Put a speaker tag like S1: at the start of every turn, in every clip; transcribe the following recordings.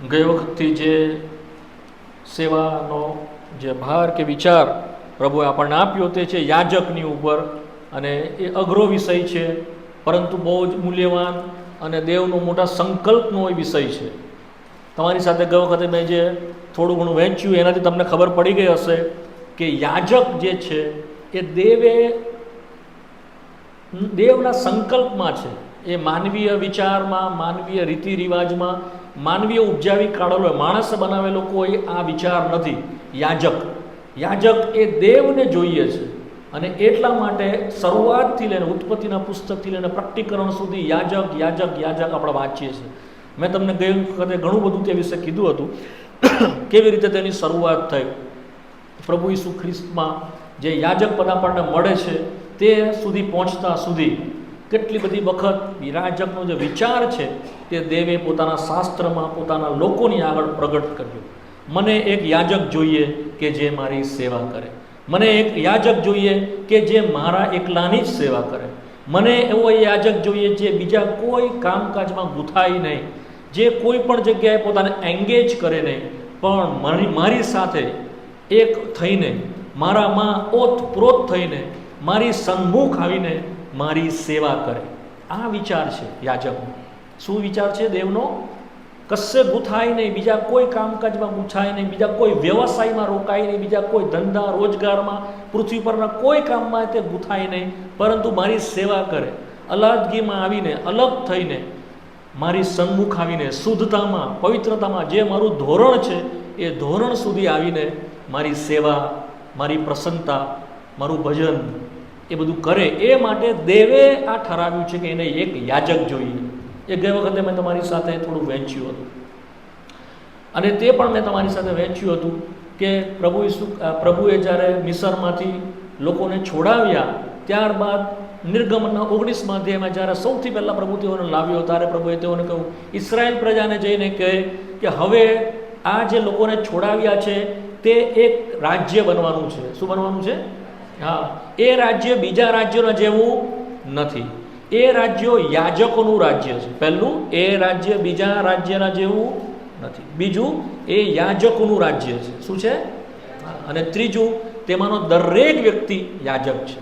S1: ગઈ વખતથી જે સેવાનો જે ભાર કે વિચાર પ્રભુએ આપણને આપ્યો તે છે યાજકની ઉપર, અને એ અઘરો વિષય છે, પરંતુ બહુ જ મૂલ્યવાન અને દેવનો મોટા સંકલ્પનો એ વિષય છે. તમારી સાથે ગઈ વખતે મેં જે થોડું ઘણું વહેંચ્યું એનાથી તમને ખબર પડી ગઈ હશે કે યાજક જે છે એ દેવના સંકલ્પમાં છે. એ માનવીય વિચારમાં, માનવીય રીતિ રિવાજમાં, માનવીય ઉપજાવી કાઢેલો માણસ બનાવેલો કોઈ આ વિચાર નથી. યાજક એ દેવને જોઈએ છે, અને એટલા માટે શરૂઆતથી લઈને ઉત્પત્તિના પુસ્તકથી લઈને પ્રકટીકરણ સુધી યાજક આપણે વાંચીએ છીએ. મેં તમને ગઈ વખતે ઘણું બધું તે વિશે કીધું હતું, કેવી રીતે તેની શરૂઆત થઈ. પ્રભુ ઈસુ ખ્રિસ્તમાં જે યાજક પદ આપણને મળે છે તે સુધી પહોંચતા સુધી કેટલી બધી વખત યાજકનો જે વિચાર છે તે દેવે પોતાના શાસ્ત્રમાં પોતાના લોકોની આગળ પ્રગટ કર્યો. મને એક યાજક જોઈએ કે જે મારી સેવા કરે. મને એક યાજક જોઈએ કે જે મારા એકલાની જ સેવા કરે. મને એવો યાજક જોઈએ જે બીજા કોઈ કામકાજમાં ગૂંથાય નહીં, જે કોઈ પણ જગ્યાએ પોતાને એંગેજ કરે નહીં, પણ મારી સાથે એક થઈને, મારામાં ઓતપ્રોત થઈને, મારી સન્મુખ આવીને મારી સેવા કરે. આ વિચાર છે યાજકનો. શું વિચાર છે દેવનો? કશે ગૂંથાય નહીં, બીજા કોઈ કામકાજમાં ગૂંથાય નહીં, બીજા કોઈ વ્યવસાયમાં રોકાય નહીં, બીજા કોઈ ધંધા રોજગારમાં, પૃથ્વી પરના કોઈ કામમાં તે ગૂંથાય નહીં, પરંતુ મારી સેવા કરે. અલાદગીમાં આવીને, અલગ થઈને, મારી સન્મુખ આવીને, શુદ્ધતામાં, પવિત્રતામાં જે મારું ધોરણ છે એ ધોરણ સુધી આવીને મારી સેવા, મારી પ્રસન્નતા, મારું ભજન એ બધું કરે. એ માટે દેવે આ ઠરાવ્યું છે કે એને એક યાજક જોઈએ. એ ગઈ વખતે મેં તમારી સાથે થોડું વહેંચ્યું હતું, અને તે પણ મેં તમારી સાથે વહેંચ્યું હતું કે પ્રભુએ જ્યારે મિસરમાંથી લોકોને છોડાવ્યા, ત્યારબાદ નિર્ગમનના 19મા અધ્યાયમાં જ્યારે સૌથી પહેલાં પ્રભુ તેઓને લાવ્યો, ત્યારે પ્રભુએ તેઓને કહ્યું, ઇસરાયેલ પ્રજાને જઈને કહે કે હવે આ જે લોકોને છોડાવ્યા છે તે એક રાજ્ય બનવાનું છે. શું બનવાનું છે? હા, એ રાજ્ય બીજા રાજ્યોના જેવું નથી. એ રાજ્યો યાજકોનું રાજ્ય છે. પહેલું, એ રાજ્ય બીજા રાજ્યના જેવું નથી. બીજું, એ યાજકોનું રાજ્ય છે. શું છે? અને ત્રીજું, તેમાંનો દરેક વ્યક્તિ યાજક છે.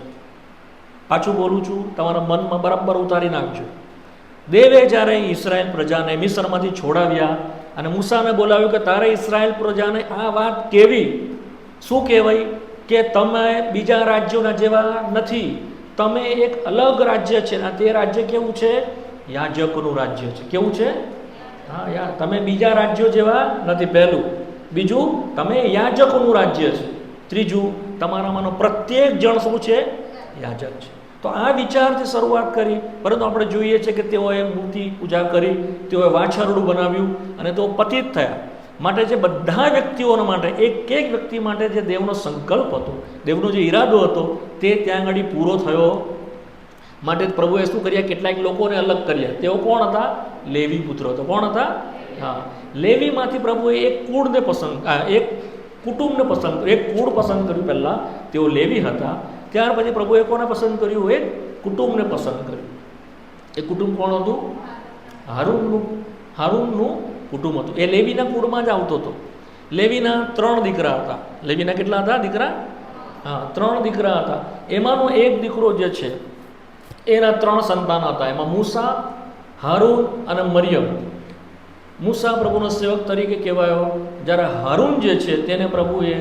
S1: પાછું બોલું છું, તમારા મનમાં બરાબર ઉતારી નાખજો. દેવે જ્યારે ઇસરાયેલ પ્રજાને મિસરમાંથી છોડાવ્યા અને મૂસાને બોલાવ્યું કે તારે ઇસરાયેલ પ્રજાને આ વાત કેવી. શું કહેવાય? કે તમે બીજા રાજ્યોના જેવા નથી, તમે એક અલગ રાજ્ય છે. અને તે રાજ્ય કેવું છે? યાજકોનું રાજ્ય છે. કેવું છે? હા, યાર, તમે બીજા રાજ્યો જેવા નથી. પહેલું. બીજું, તમે યાજકોનું રાજ્ય છે. ત્રીજું, તમારામાંનો પ્રત્યેક જણ શું છે? યાજક છે. તો આ વિચારથી શરૂઆત કરી, પરંતુ આપણે જોઈએ છીએ કે તેઓએ મૂર્તિ પૂજા કરી, તેઓએ વાછરડું બનાવ્યું અને તેઓ પતિત થયા. માટે જે બધા વ્યક્તિઓના માટે, એક એક વ્યક્તિ માટે જે દેવનો સંકલ્પ હતો, દેવનો જે ઈરાદો હતો, તે ત્યાં આગળ પૂરો થયો. માટે પ્રભુએ શું કર્યા? કેટલાક લોકોને અલગ કર્યા. તેઓ કોણ હતા? લેવી પુત્રો હતા. કોણ હતા? હા, લેવીમાંથી પ્રભુએ એક કુળને એક કુટુંબને પસંદ કર્યું. એક કુળ પસંદ કર્યું. પહેલાં તેઓ લેવી હતા. ત્યાર પછી પ્રભુએ કોને પસંદ કર્યું? એક કુટુંબને પસંદ કર્યું. એ કુટુંબ કોણ હતું? હારૂનનું કુટુંબ હતું. એ લેવીના કુળમાં જ આવતો હતો. લેવીના 3 દીકરા હતા. લેવીના કેટલા હતા દીકરા? હા, 3 દીકરા હતા. એમાંનો એક દીકરો જે છે એના 3 સંતાન હતા. એમાં મૂસા, હારૂન અને મરિયમ. મૂસા પ્રભુનો સેવક તરીકે કહેવાયો, જ્યારે હારૂન જે છે તેને પ્રભુએ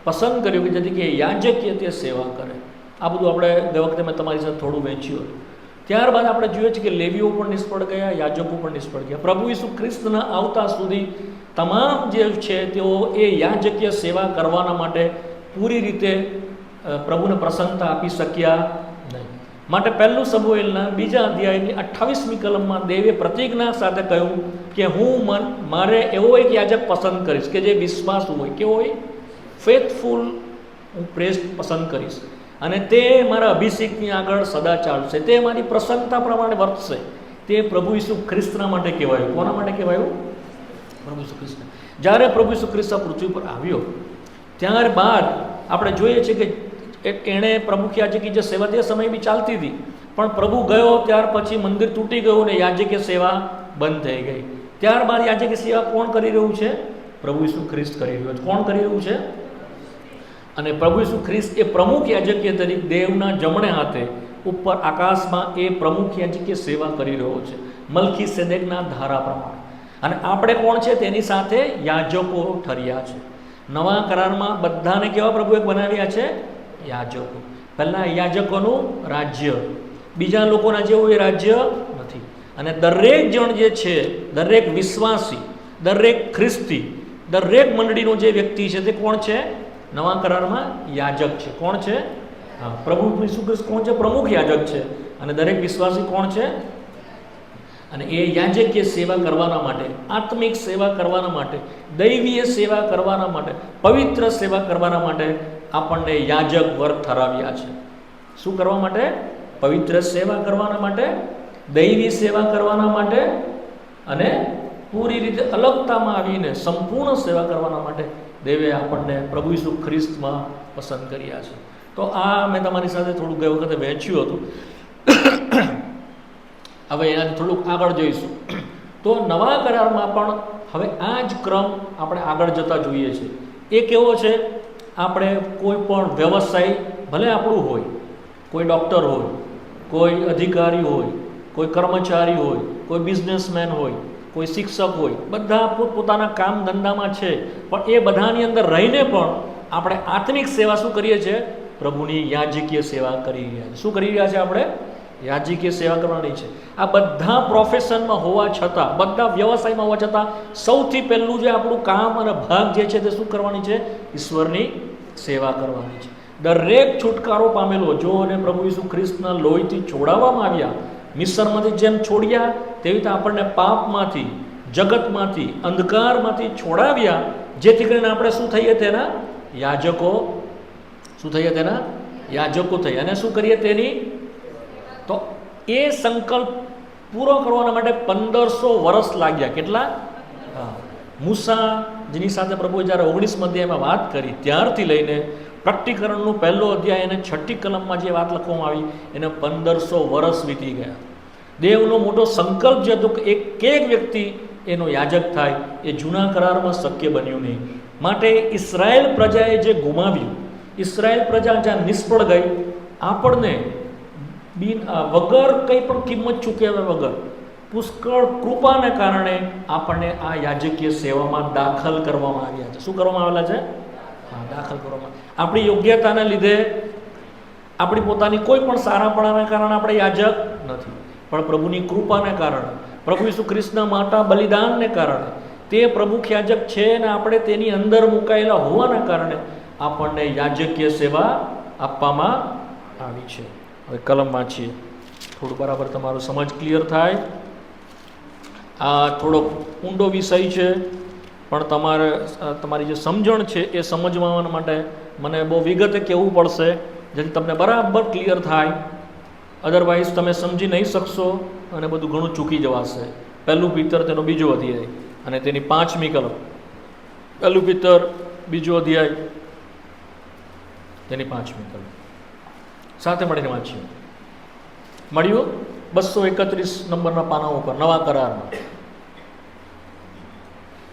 S1: પસંદ કર્યું કે જેથી કે યાજકીય તે સેવા કરે. આ બધું આપણે ગઈ વખતે મેં તમારી સાથે થોડું વહેંચ્યું હતું. ત્યારબાદ આપણે જોઈએ છીએ કે લેવીઓ પણ નિષ્ફળ ગયા, યાજકો પણ નિષ્ફળ ગયા. પ્રભુ ઈસુ ખ્રિસ્તના આવતા સુધી તમામ જે છે તેઓ એ યાજકીય સેવા કરવાના માટે પૂરી રીતે પ્રભુને પ્રસન્નતા આપી શક્યા નહીં. માટે પહેલું સમુએલના 2 અધ્યાયની 28મી કલમમાં દેવે પ્રતિજ્ઞા સાથે કહ્યું કે મારે એવો એક યાજક પસંદ કરીશ કે જે વિશ્વાસુ હોય. કેવો હોય? ફેથફુલ. હું પ્રેસ્ટ પસંદ કરીશ, અને તે મારા અભિષેકની આગળ સદા ચાલશે, તે મારી પ્રસન્નતા પ્રમાણે વર્તશે. તે પ્રભુ ઈસુ ખ્રિસ્તના માટે કહેવાયું. કોના માટે કહેવાયું? પ્રભુ ઈસુ ખ્રિસ્ત. જ્યારે પ્રભુ ઈસુ ખ્રિસ્ત પૃથ્વી પર આવ્યો ત્યારબાદ આપણે જોઈએ છીએ કે એણે પ્રમુખ યાજકી જે સેવા તે સમય બી ચાલતી હતી, પણ પ્રભુ ગયો ત્યાર પછી મંદિર તૂટી ગયું અને યાજકીય સેવા બંધ થઈ ગઈ. ત્યારબાદ યાજકીય સેવા કોણ કરી રહ્યું છે? પ્રભુ ઈસુ ખ્રિસ્ત કરી રહ્યો છે. કોણ કરી રહ્યું છે? અને પ્રભુ ઈસુ ખ્રિસ્ત એ પ્રમુખ યાજકીય તરીકે દેવના જમણે હાથે ઉપર આકાશમાં એ પ્રમુખ યાજકીય સેવા કરી રહ્યો છે, મલ્કીસેદેકના ધારા પ્રમાણે. અને આપણે કોણ છે? તેની સાથે યાજકો ઠર્યા છે. નવા કરારમાં બધાને કેવા પ્રભુએ બનાવ્યા છે? યાજકો. પહેલાં યાજકોનું રાજ્ય, બીજા લોકોના જેવું એ રાજ્ય નથી. અને દરેક જણ જે છે, દરેક વિશ્વાસી, દરેક ખ્રિસ્તી, દરેક મંડળીનો જે વ્યક્તિ છે તે કોણ છે? નવા કરારમાં યાજક છે. કોણ છે? હા, પ્રભુ ઈસુ ખ્રિસ્ત કોણ છે? પ્રમુખ યાજક છે. અને દરેક વિશ્વાસી કોણ છે? અને એ યાજકીય સેવા કરવાના માટે, આત્મિક સેવા કરવાના માટે, દૈવીય સેવા કરવાના માટે, પવિત્ર સેવા કરવાના માટે આપણને યાજક વર્ગ ઠરાવ્યા છે. શું કરવા માટે? પવિત્ર સેવા કરવાના માટે, દૈવી સેવા કરવાના માટે અને પૂરી રીતે અલગતામાં આવીને સંપૂર્ણ સેવા કરવાના માટે દેવે આપણને પ્રભુ ઈસુ ખ્રિસ્તમાં પસંદ કર્યા છે. તો આ મેં તમારી સાથે થોડું ગઈ વખતે વહેંચ્યું હતું. હવે એનાથી થોડુંક આગળ જોઈશું. તો નવા કરારમાં પણ હવે આ જ ક્રમ આપણે આગળ જતા જોઈએ છે. એ કેવો છે? આપણે કોઈ પણ વ્યવસાય ભલે આપણું હોય, કોઈ ડૉક્ટર હોય, કોઈ અધિકારી હોય, કોઈ કર્મચારી હોય, કોઈ બિઝનેસમેન હોય, કોઈ શિક્ષક હોય, બધા પોતપોતાના કામ ધંધામાં છે. પણ એ બધાની અંદર રહીને પણ આપણે આત્મિક સેવા શું કરીએ છીએ? પ્રભુની યાજકીય સેવા કરી રહ્યા છીએ. શું કરી રહ્યા છે? આપણે યાજકીય સેવા કરવાની છે. આ બધા પ્રોફેશનમાં હોવા છતાં, બધા વ્યવસાયમાં હોવા છતાં સૌથી પહેલું જે આપણું કામ અને ભાગ જે છે તે શું કરવાની છે? ઈશ્વરની સેવા કરવાની છે. દરેક છુટકારો પામેલો, જો અને પ્રભુ ઈસુ ખ્રિસ્તના લોહીથી છોડાવવામાં આવ્યા, મિસરમાંથી જેમ છોડ્યા તેવી રીતે આપણને પાપમાંથી, જગતમાંથી, અંધકારમાંથી છોડાવ્યા, જેથી કરીને આપણે શું થઈએ? તેના યાજકો. શું થઈએ? તેના યાજકો થઈએ. અને શું કરીએ? તેની. તો એ સંકલ્પ પૂરો કરવાના માટે 1500 વર્ષ લાગ્યા. કેટલા? હા, મૂસા જેની સાથે પ્રભુએ જ્યારે 19 અધ્યાયમાં વાત કરી ત્યારથી લઈને પ્રકટીકરણનું પહેલો અધ્યાય અને 6ઠી કલમમાં જે વાત લખવામાં આવી એને 1500 વર્ષ વીતી ગયા. દેવનો મોટો સંકલ્પ જે હતો કે એક વ્યક્તિ એનો યાજક થાય, એ જૂના કરારમાં શક્ય બન્યું નહીં. માટે ઇઝરાયેલ પ્રજાએ જે ગુમાવ્યું, ઇઝરાયેલ પ્રજા જ્યાં નિષ્ફળ ગઈ, આપણને વગર કંઈ પણ કિંમત ચૂકવ્યા વગર પુષ્કળ કૃપાને કારણે આપણને આ યાજકીય સેવામાં દાખલ કરવામાં આવ્યા છે. શું કરવામાં આવેલા છે? હા, દાખલ કરવામાં. આપણી યોગ્યતાને લીધે, આપણી પોતાની કોઈ પણ સારાપણાને કારણે આપણે યાજક નથી, પણ પ્રભુની કૃપાને કારણે, પ્રભુ ઈસુ ખ્રિસ્તના મોટા બલિદાનને કારણે તે પ્રમુખ યાજક છે અને આપણે તેની અંદર મુકાયેલા હોવાના કારણે આપણને યાજકીય સેવા આપવામાં આવી છે. હવે કલમ વાંચીએ, થોડું બરાબર તમારું સમજ ક્લિયર થાય. આ થોડોક ઊંડો વિષય છે, પણ તમારી જે સમજણ છે એ સમજવા માટે મને બહુ વિગતે કહેવું પડશે, જેથી તમને બરાબર ક્લિયર થાય. અદરવાઇઝ તમે સમજી નહીં શકશો અને બધું ઘણું ચૂકી જવાશે. પહેલું પિત્તર તેનો બીજો અધ્યાય અને તેની 5મી કલમ. પહેલું પિત્તર બીજો અધ્યાય તેની 5મી કલમ સાથે મળીને વાંચીએ. મળ્યું? 231 નંબરના પાના ઉપર નવા કરારમાં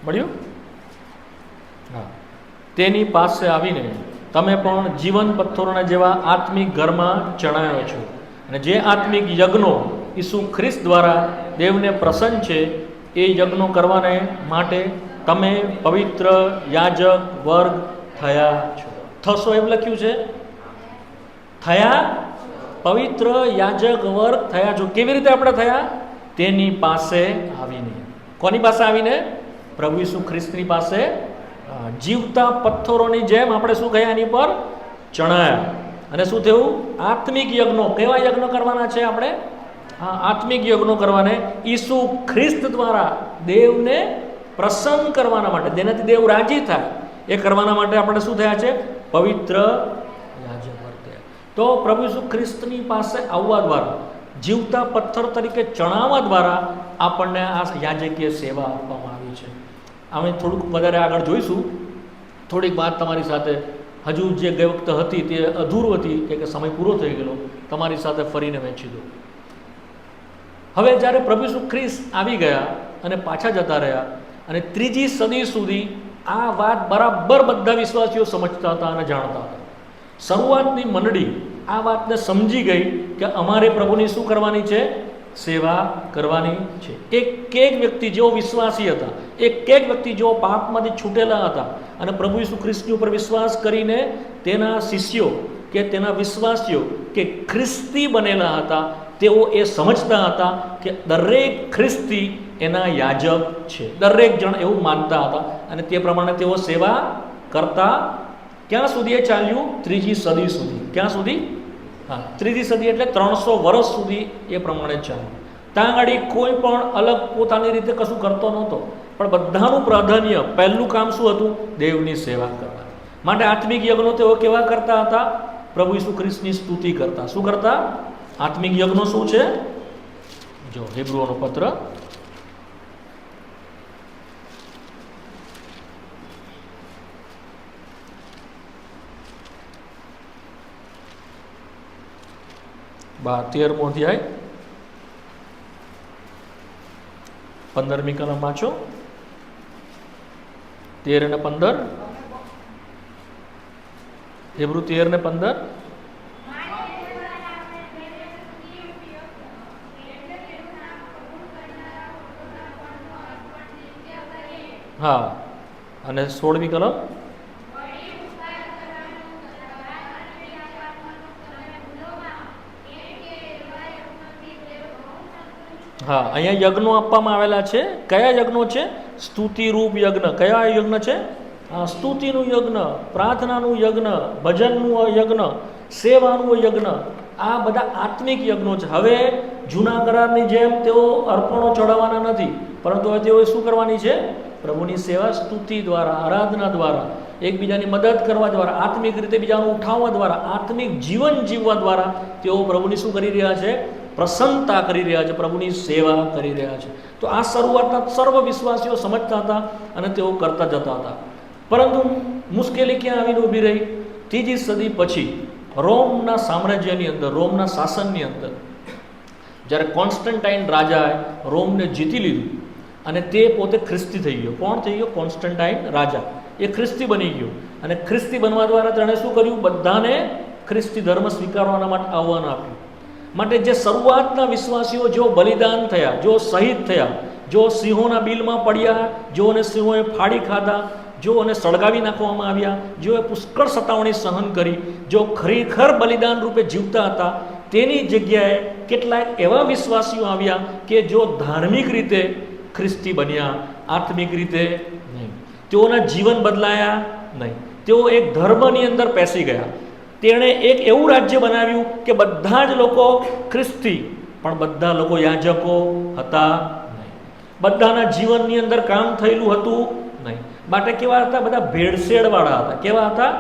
S1: મળ્યું? હા. તેની પાસે આવીને તમે પણ જીવન પથ્થરોના જેવા આત્મિક ઘરમાં ચણાયો છો, અને જે આત્મિક યજ્ઞો ઈસુ ખ્રિસ્ત દ્વારા દેવને પ્રસન્ન છે એ યજ્ઞો કરવાને માટે તમે પવિત્ર યાજક વર્ગ થયા છો. થશો એમ લખ્યું છે. થયા, પવિત્ર યાજક વર્ગ થયા છો. કેવી રીતે આપણે થયા? તેની પાસે આવીને. કોની પાસે આવીને? પ્રભુ ઈસુ ખ્રિસ્તની પાસે. જીવતા પથ્થરોની જેમ આપણે શું ગયા? એની પર ચણાયા. અને શું થયું? આત્મિક યજ્ઞો. કેવા યજ્ઞો કરવાના છે આપણે? હા, આત્મિક યજ્ઞો કરવાને ઈસુ ખ્રિસ્ત દ્વારા દેવને પ્રસન્ન કરવાના માટે, જેનાથી દેવ રાજી થાય એ કરવાના માટે આપણે શું થયા છે? પવિત્ર યાજક વર્ગ થયા. તો પ્રભુ ઈસુ ખ્રિસ્તની પાસે આવવા દ્વારા, જીવતા પથ્થર તરીકે ચણાવવા દ્વારા આપણને આ યાજકીય સેવા આપવામાં આવી છે. અમે થોડુંક વધારે આગળ જોઈશું. થોડીક વાત તમારી સાથે હજુ જે ગઈ વખતે હતી તે અધૂરું હતી કે સમય પૂરો થઈ ગયેલો, તમારી સાથે ફરીને વહેંચી દો. હવે જ્યારે પ્રભુ ઈસુ ખ્રિસ્ત આવી ગયા અને પાછા જતા રહ્યા. અને 3જી સદી સુધી આ વાત બરાબર બધા વિશ્વાસીઓ સમજતા હતા અને જાણતા હતા. શરૂઆતની મંડળી આ વાતને સમજી ગઈ કે અમારે પ્રભુની શું કરવાની છે? સેવા કરવાની છે. એક એક વ્યક્તિ જેઓ વિશ્વાસી હતા, એક એક વ્યક્તિ જેઓ પાપમાંથી છૂટેલા હતા અને પ્રભુ ઈસુ ખ્રિસ્તની ઉપર વિશ્વાસ કરીને તેના શિષ્યો કે તેના વિશ્વાસીઓ કે ખ્રિસ્તી બનેલા હતા, તેઓ એ સમજતા હતા કે દરેક ખ્રિસ્તી એના યાજક છે. દરેક જણ એવું માનતા હતા અને તે પ્રમાણે તેઓ સેવા કરતા. ક્યાં સુધી એ ચાલ્યું? 3જી સદી સુધી. ક્યાં સુધી? હા, 3જી સદી એટલે 300 વર્ષ સુધી એ પ્રમાણે ચાલ્યું. ત્યાં આગળ કોઈ પણ અલગ પોતાની રીતે કશું કરતો નહોતો, પણ બધાનું પ્રાધાન્ય પહેલું કામ શું હતું? દેવની સેવા કરવા માટે આત્મિક યજ્ઞો તેઓ કેવા કરતા હતા? પ્રભુ ઈસુ ખ્રિસ્તની સ્તુતિ કરતા. શું કરતા? આત્મિક યજ્ઞો શું છે? જો હિબ્રુઓનો પત્ર 13મો અધ્યાય 15મી કલમ વાંચો. 13 અને 15. હિબ્રુ 13 ને 15. હા, અને 16મી કલમ. હા, અહીંયા યજ્ઞો આપવામાં આવેલા છે. કયા યજ્ઞો છે? સ્તુતિરૂપ યજ્ઞ. કયા યજ્ઞ છે? સ્તુતિનું યજ્ઞ, પ્રાર્થનાનું યજ્ઞ, ભજનનું યજ્ઞ, સેવાનું યજ્ઞ. આ બધા આત્મિક યજ્ઞો છે. હવે જૂના કરારની જેમ તેઓ અર્પણો ચડાવવાના નથી, પરંતુ હવે તેઓ શું કરવાની છે? પ્રભુની સેવા સ્તુતિ દ્વારા, આરાધના દ્વારા, એકબીજાની મદદ કરવા દ્વારા, આત્મિક રીતે બીજાનું ઉઠાવવા દ્વારા, આત્મિક જીવન જીવવા દ્વારા તેઓ પ્રભુની શું કરી રહ્યા છે? પ્રસન્નતા કરી રહ્યા છે, પ્રભુની સેવા કરી રહ્યા છે. તો આ શરૂઆતના સર્વ વિશ્વાસીઓ સમજતા હતા અને તેઓ કરતા જતા હતા. પરંતુ મુશ્કેલી ક્યાં આવીને ઊભી રહી? 3જી સદી પછી રોમના સામ્રાજ્યની અંદર, રોમના શાસનની અંદર, જ્યારે કોન્સ્ટન્ટાઇન રાજાએ રોમને જીતી લીધું અને તે પોતે ખ્રિસ્તી થઈ ગયો. કોણ થઈ ગયો? કોન્સ્ટન્ટાઇન રાજા. એ ખ્રિસ્તી બની ગયો અને ખ્રિસ્તી બનવા દ્વારા તેણે શું કર્યું? બધાને ખ્રિસ્તી ધર્મ સ્વીકારવાના માટે આહ્વાન આપ્યું. માટે જે શરૂઆતના વિશ્વાસીઓ જો બલિદાન થયા, જો શહીદ થયા, જો સિંહોના બિલમાં પડ્યા, જોને સિંહોએ ફાડી ખાધા, જોને સળગાવી નાખવામાં આવ્યા, જેઓએ પુષ્કળ સતાવણી સહન કરી, જો ખરેખર બલિદાન રૂપે જીવતા હતા, તેની જગ્યાએ કેટલાક એવા વિશ્વાસીઓ આવ્યા કે જો ધાર્મિક રીતે ખ્રિસ્તી બન્યા, આત્મિક રીતે નહીં. તેઓના જીવન બદલાયા નહીં. તેઓ એક ધર્મની અંદર પેસી ગયા. તેણે એક એવું રાજ્ય બનાવ્યું કે બધા જ લોકો ખ્રિસ્તી, પણ બધા લોકો યાજકો હતા નહીં. બધાના જીવનની અંદર કામ થયેલું હતું નહીં. માટે કેવા હતા? બધા ભેળસેળવાળા હતા. કેવા હતા?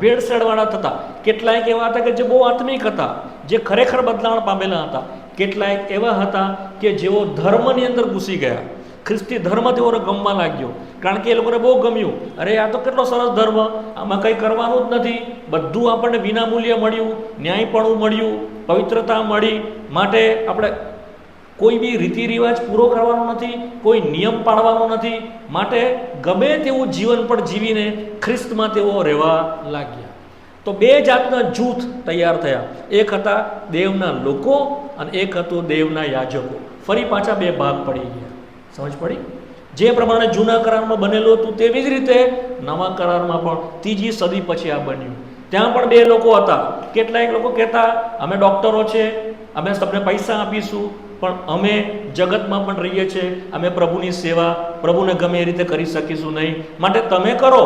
S1: ભેળસેળવાળા થતા. કેટલાયક એવા હતા કે જે બહુ આત્મિક હતા, જે ખરેખર બદલાણ પામેલા હતા. કેટલાયક એવા હતા કે જેઓ ધર્મની અંદર ઘૂસી ગયા. ખ્રિસ્તી ધર્મ તેઓને ગમવા લાગ્યો, કારણ કે એ લોકોને બહુ ગમ્યું. અરે આ તો કેટલો સરસ ધર્મ, આમાં કંઈ કરવાનું જ નથી, બધું આપણને વિનામૂલ્ય મળ્યું, ન્યાયપણું મળ્યું, પવિત્રતા મળી, માટે આપણે કોઈ બી રીતિ રિવાજ પૂરો કરવાનો નથી, કોઈ નિયમ પાળવાનો નથી, માટે ગમે તેવું જીવન પણ જીવીને ખ્રિસ્તમાં તેઓ રહેવા લાગ્યા. તો બે જાતના જૂથ તૈયાર થયા. એક હતા દેવના લોકો અને એક હતું દેવના યાજકો. ફરી પાછા બે ભાગ પડી ગયા. સમજ પડી? જે પ્રમાણે જૂના કરારમાં બનેલું હતું તેવી જ રીતે નવા કરારમાં પણ 3જી સદી પછી આ બન્યું. ત્યાં પણ બે લોકો હતા. કેટલાક લોકો કહેતા અમે ડૉક્ટરો છે, અમે તમને પૈસા આપીશું, પણ અમે જગતમાં પણ રહીએ છીએ, અમે પ્રભુની સેવા પ્રભુને ગમે એ રીતે કરી શકીશું નહીં, માટે તમે કરો,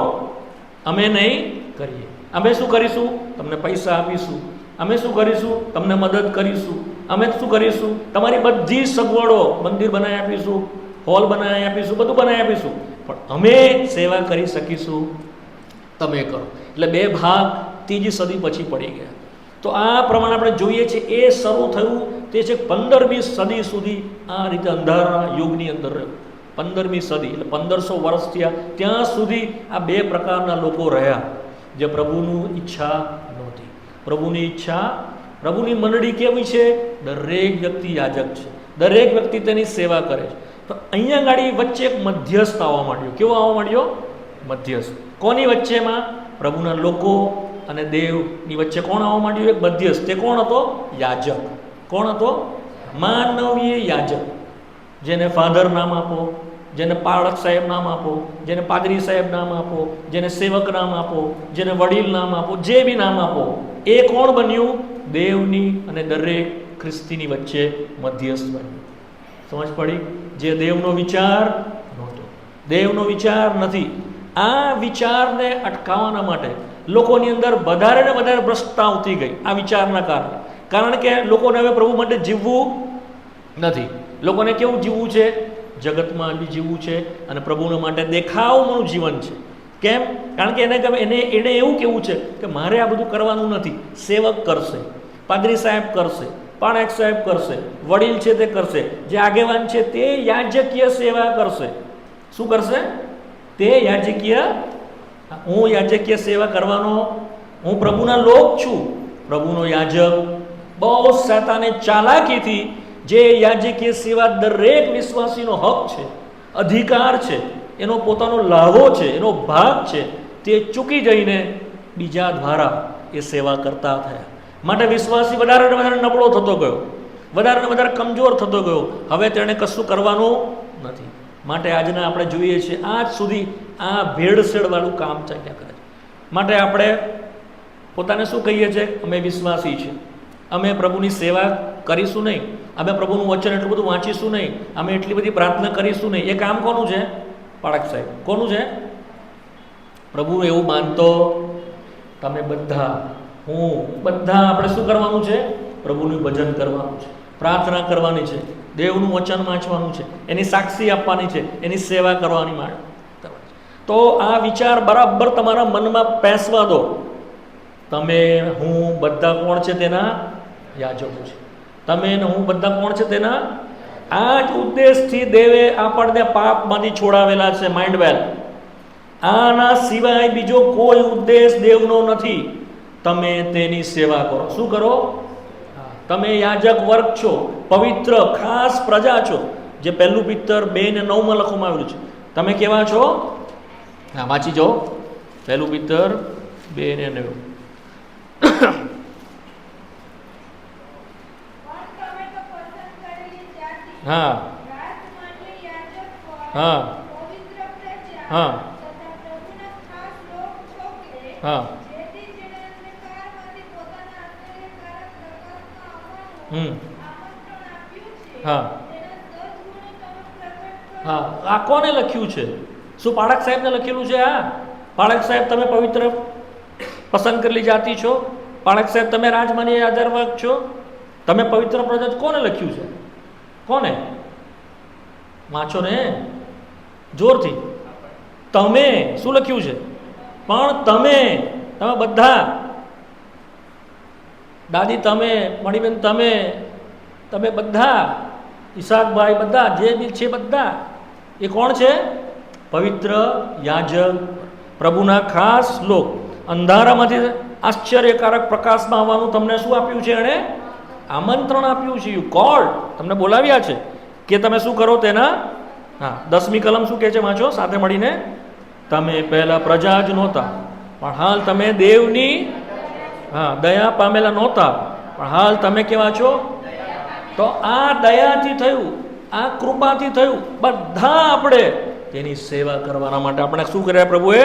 S1: અમે નહીં કરીએ. અમે શું કરીશું? તમને પૈસા આપીશું. અમે શું કરીશું? તમને મદદ કરીશું. અમે શું કરીશું? તમારી બધી સગવડો, મંદિર બનાવી આપીશું, હોલ બનાવી આપીશું, બધું બનાવી આપીશું, પણ અમે સેવા કરી શકીશું, તમે કરો. એટલે બે ભાગ 3જી સદી પછી પડી ગયા. તો આ પ્રમાણે આપણે જોઈએ છીએ એ શરૂ થયું તે છે 15મી સદી સુધી. આ રીતે અંધારા યુગની અંદર રહ્યું. 15મી સદી એટલે 1500 વર્ષ થયા. ત્યાં સુધી આ બે પ્રકારના લોકો રહ્યા જે પ્રભુનું ઈચ્છા નહોતી. પ્રભુની ઈચ્છા, પ્રભુની મંડળી કેવી છે? દરેક વ્યક્તિ યાજક છે, દરેક વ્યક્તિ તેની સેવા કરે છે. તો અહીંયા ગાડી વચ્ચે એક મધ્યસ્થ આવવા માંડ્યો. કેવો આવવા માંડ્યો? મધ્યસ્થ. કોની વચ્ચેમાં? પ્રભુના લોકો અને દેવની વચ્ચે કોણ આવવા માંડ્યું? એક મધ્યસ્થ. તે કોણ હતો? યાજક. કોણ હતો? માનવીય યાજક. જેને ફાધર નામ આપો, જેને પાળક સાહેબ નામ આપો, જેને પાદરી સાહેબ નામ આપો, જેને સેવક નામ આપો, જેને વડીલ નામ આપો, જે બી નામ આપો, એ કોણ બન્યું? દેવની અને દરેક ખ્રિસ્તીની વચ્ચે મધ્યસ્થ બન્યું. સમજ પડી? જે દેવનો વિચાર નહોતો, દેવનો વિચાર નથી. આ વિચારને અટકાવવાના માટે લોકોની અંદર વધારે ને વધારે ભ્રષ્ટતા આવતી ગઈ આ વિચારના કારણે. કારણ કે લોકોને હવે પ્રભુ માટે જીવવું નથી. લોકોને કેવું જીવવું છે? જગતમાં બી જીવવું છે અને પ્રભુના માટે દેખાવનું જીવન છે. કેમ? કારણ કે એને એવું કેવું છે કે મારે આ બધું કરવાનું નથી. સેવક કરશે, પાદરી સાહેબ કરશે, પાણેક સાહેબ કરશે, વડીલ છે તે કરશે, જે આગેવાન છે તે યાજકીય સેવા કરશે. શું કરશે? તે યાજકીય, હું યાજકીય સેવા કરવાનો, હું પ્રભુના લોક છું, પ્રભુનો યાજક. બહુ સાતાને ચાલાકીથી જે યાજકીય સેવા દરેક વિશ્વાસીનો હક છે, અધિકાર છે, એનો પોતાનો લાભો છે, એનો ભાગ છે, તે ચૂકી જઈને બીજા દ્વારા એ સેવા કરતા થયા. માટે વિશ્વાસી વધારે ને વધારે નબળો થતો ગયો, વધારે ને વધારે કમજોર થતો ગયો. હવે તેણે કશું કરવાનું નથી. માટે આજના આપણે જોઈએ છીએ આજ સુધી આ ભેળસેળવાળું કામ ચાલ્યા કરે છે. માટે આપણે પોતાને શું કહીએ છીએ? અમે વિશ્વાસી છીએ, અમે પ્રભુની સેવા કરીશું નહીં, અમે પ્રભુનું વચન એટલું બધું વાંચીશું નહીં, અમે એટલી બધી પ્રાર્થના કરીશું નહીં. એ કામ કોનું છે? પાળક સાહેબ. કોનું છે? પ્રભુ એવું માનતો તમે બધા, હું બધા આપણે શું કરવાનું છે? પ્રભુનું ભજન કરવાનું છે, પ્રાર્થના કરવાની છે, દેવનું વચન વાંચવાનું છે, એની સાક્ષી આપવાની છે, એની સેવા કરવાની. તો આ વિચાર બરાબર તમારા મનમાં પેસવા દો. તમે હું બધા કોણ છે? તેના યાજકો છે. તમે ને હું બધા કોણ છે? તેના. આ જ ઉદ્દેશથી દેવે આપણને પાપમાંથી છોડાવેલા છે. માઇન્ડ વેલ. આના સિવાય બીજો કોઈ ઉદ્દેશ દેવનો નથી. તમે તેની સેવા કરો. શું કરો? તમે યાજક વર્ગ છો, પવિત્ર ખાસ પ્રજા છો. જે પહેલું પિત્તર 2:9 લખવામાં આવેલું છે. તમે કેવા છો? હા, વાંચી જાઓ. પહેલું પિત્તર 2:9. હા હા હા હા હા હા. આ કોને લખ્યું છે? શું પાળક સાહેબને લખેલું છે? હા, પાળક સાહેબ તમે પવિત્ર પસંદ કરેલી જાતિ છો. પાળક સાહેબ તમે રાજમાની આધાર વર્ગ છો. તમે પવિત્ર પ્રજા. કોને લખ્યું છે? કોને? વાંચો ને જોરથી. તમે. શું લખ્યું છે? પણ તમે બધા, દાદી તમે, મણીબેન તમે, તમે બધા, ઈસાકભાઈ બધા, જે બી છે બધા, એ કોણ છે? પવિત્ર યાજક, પ્રભુના ખાસ લોક. અંધારામાંથી આશ્ચર્યકારક પ્રકાશમાં આવવાનું તમને શું આપ્યું છે? એણે આમંત્રણ આપ્યું છે. You cold. તમને બોલાવ્યા છે કે તમે શું કરો તેના. હા, 10મી કલમ શું કહે છે? વાંચો સાથે મળીને. તમે પહેલા પ્રજા જ નહોતા, પણ હાલ તમે દેવની દયા પામેલા નહોતા, પણ હાલ તમે કેવા છો? તો આ દયાથી થયું, આ કૃપાથી થયું. બધા આપણે તેની સેવા કરવાના માટે આપણે શું કર્યા પ્રભુએ?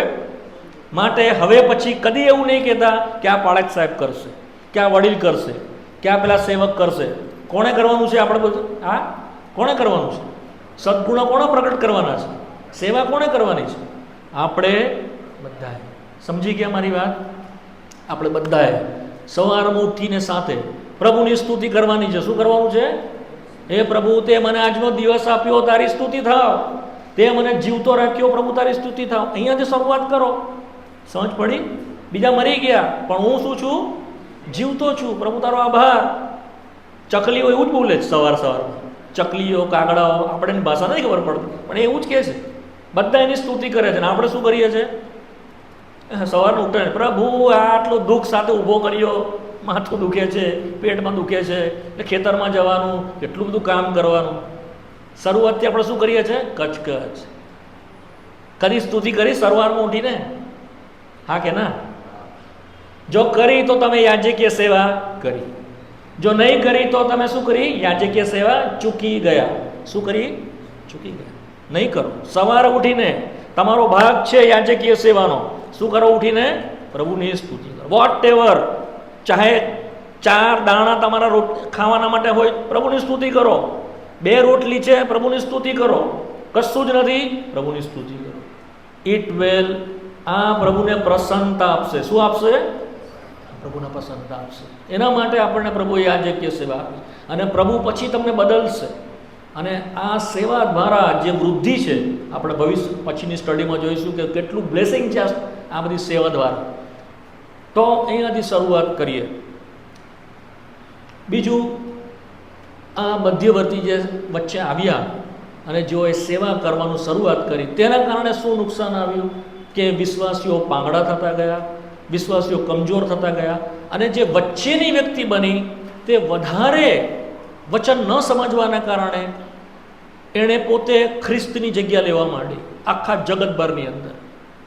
S1: માટે હવે પછી કદી એવું નહીં કહેતા કે આ પાળક સાહેબ કરશે, કે આ વડીલ કરશે, કે આ પેલા સેવક કરશે. કોણે કરવાનું છે? આપણે બધું આ કોણે કરવાનું છે? સદગુણો કોણે પ્રગટ કરવાના છે? સેવા કોણે કરવાની છે? આપણે બધાએ. સમજી ગયા મારી વાત? આપણે બધાએ સવારમાં ઉઠીને સાથે પ્રભુની સ્તુતિ કરવાની છે. શું કરવાનું છે? હે પ્રભુ, તે મને આજનો દિવસ આપ્યો, તારી સ્તુતિ થાવ. તે મને જીવતો રાખ્યો, પ્રભુ તારી સ્તુતિ થાવ. અહીંયાથી શરૂઆત કરો. સમજ પડી? બીજા મરી ગયા, પણ હું શું છું? જીવતો છું. પ્રભુ તારો આભાર. ચકલીઓ એવું જ બોલે છે સવારમાં. ચકલીઓ, કાગડાઓ, આપણે એની ભાષા નથી ખબર પડતી, પણ એવું જ કહે છે. બધા એની સ્તુતિ કરે છે. અને આપણે શું કરીએ છીએ? સવારનું ઉઠે, પ્રભુ આટલું દુઃખ સાથે ઊભો કર્યો, માથું દુખે છે, પેટમાં દુખે છે, એટલે ખેતરમાં જવાનું, કેટલું બધું કામ કરવાનું. શરૂઆતથી આપણે શું કરીએ છીએ? કચકચ. કદી સ્તુતિ કરી સવારમાં ઉઠીને? હા કે ના? જો કરી તો તમે યાજકીય સેવા કરી, જો નહીં કરી તો તમે શું કરી? યાજકીય સેવા ચૂકી ગયા. શું કરી? ચૂકી ગયા. નહીં કરો. સવારે ઉઠીને તમારો ભાગ છે યાજકીય સેવાનો. શું કરો? ઉઠીને પ્રભુની સ્તુતિ કરો. વોટ એવર, ચાહે 4 દાણા તમારા ખાવાના માટે હોય, પ્રભુની સ્તુતિ કરો. 2 રોટલી છે, પ્રભુની સ્તુતિ કરો. કશું જ નથી, પ્રભુની સ્તુતિ કરો. ઇટ વેલ. આ પ્રભુને પ્રસન્નતા આપશે. શું આપશે? પ્રભુને પ્રસન્નતા આપશે. એના માટે આપણને પ્રભુ યાજકીય સેવા આપી, અને પ્રભુ પછી તમને બદલશે. અને આ સેવા દ્વારા જે વૃદ્ધિ છે, આપણે ભવિષ્ય પછીની સ્ટડીમાં જોઈશું કે કેટલું બ્લેસિંગ છે આ બધી સેવા દ્વારા. તો અહીંયાથી શરૂઆત કરીએ. બીજું, આ મધ્યવર્તી જે વચ્ચે આવ્યા અને જેઓએ સેવા કરવાનું શરૂઆત કરી, તેના કારણે શું નુકસાન આવ્યું? કે વિશ્વાસીઓ પાંગડા થતા ગયા, વિશ્વાસીઓ કમજોર થતા ગયા, અને જે વચ્ચેની વ્યક્તિ બની તે વધારે વચન ન સમજવાના કારણે એણે પોતે ખ્રિસ્તની જગ્યા લેવા માંડી આખા જગતભરની અંદર.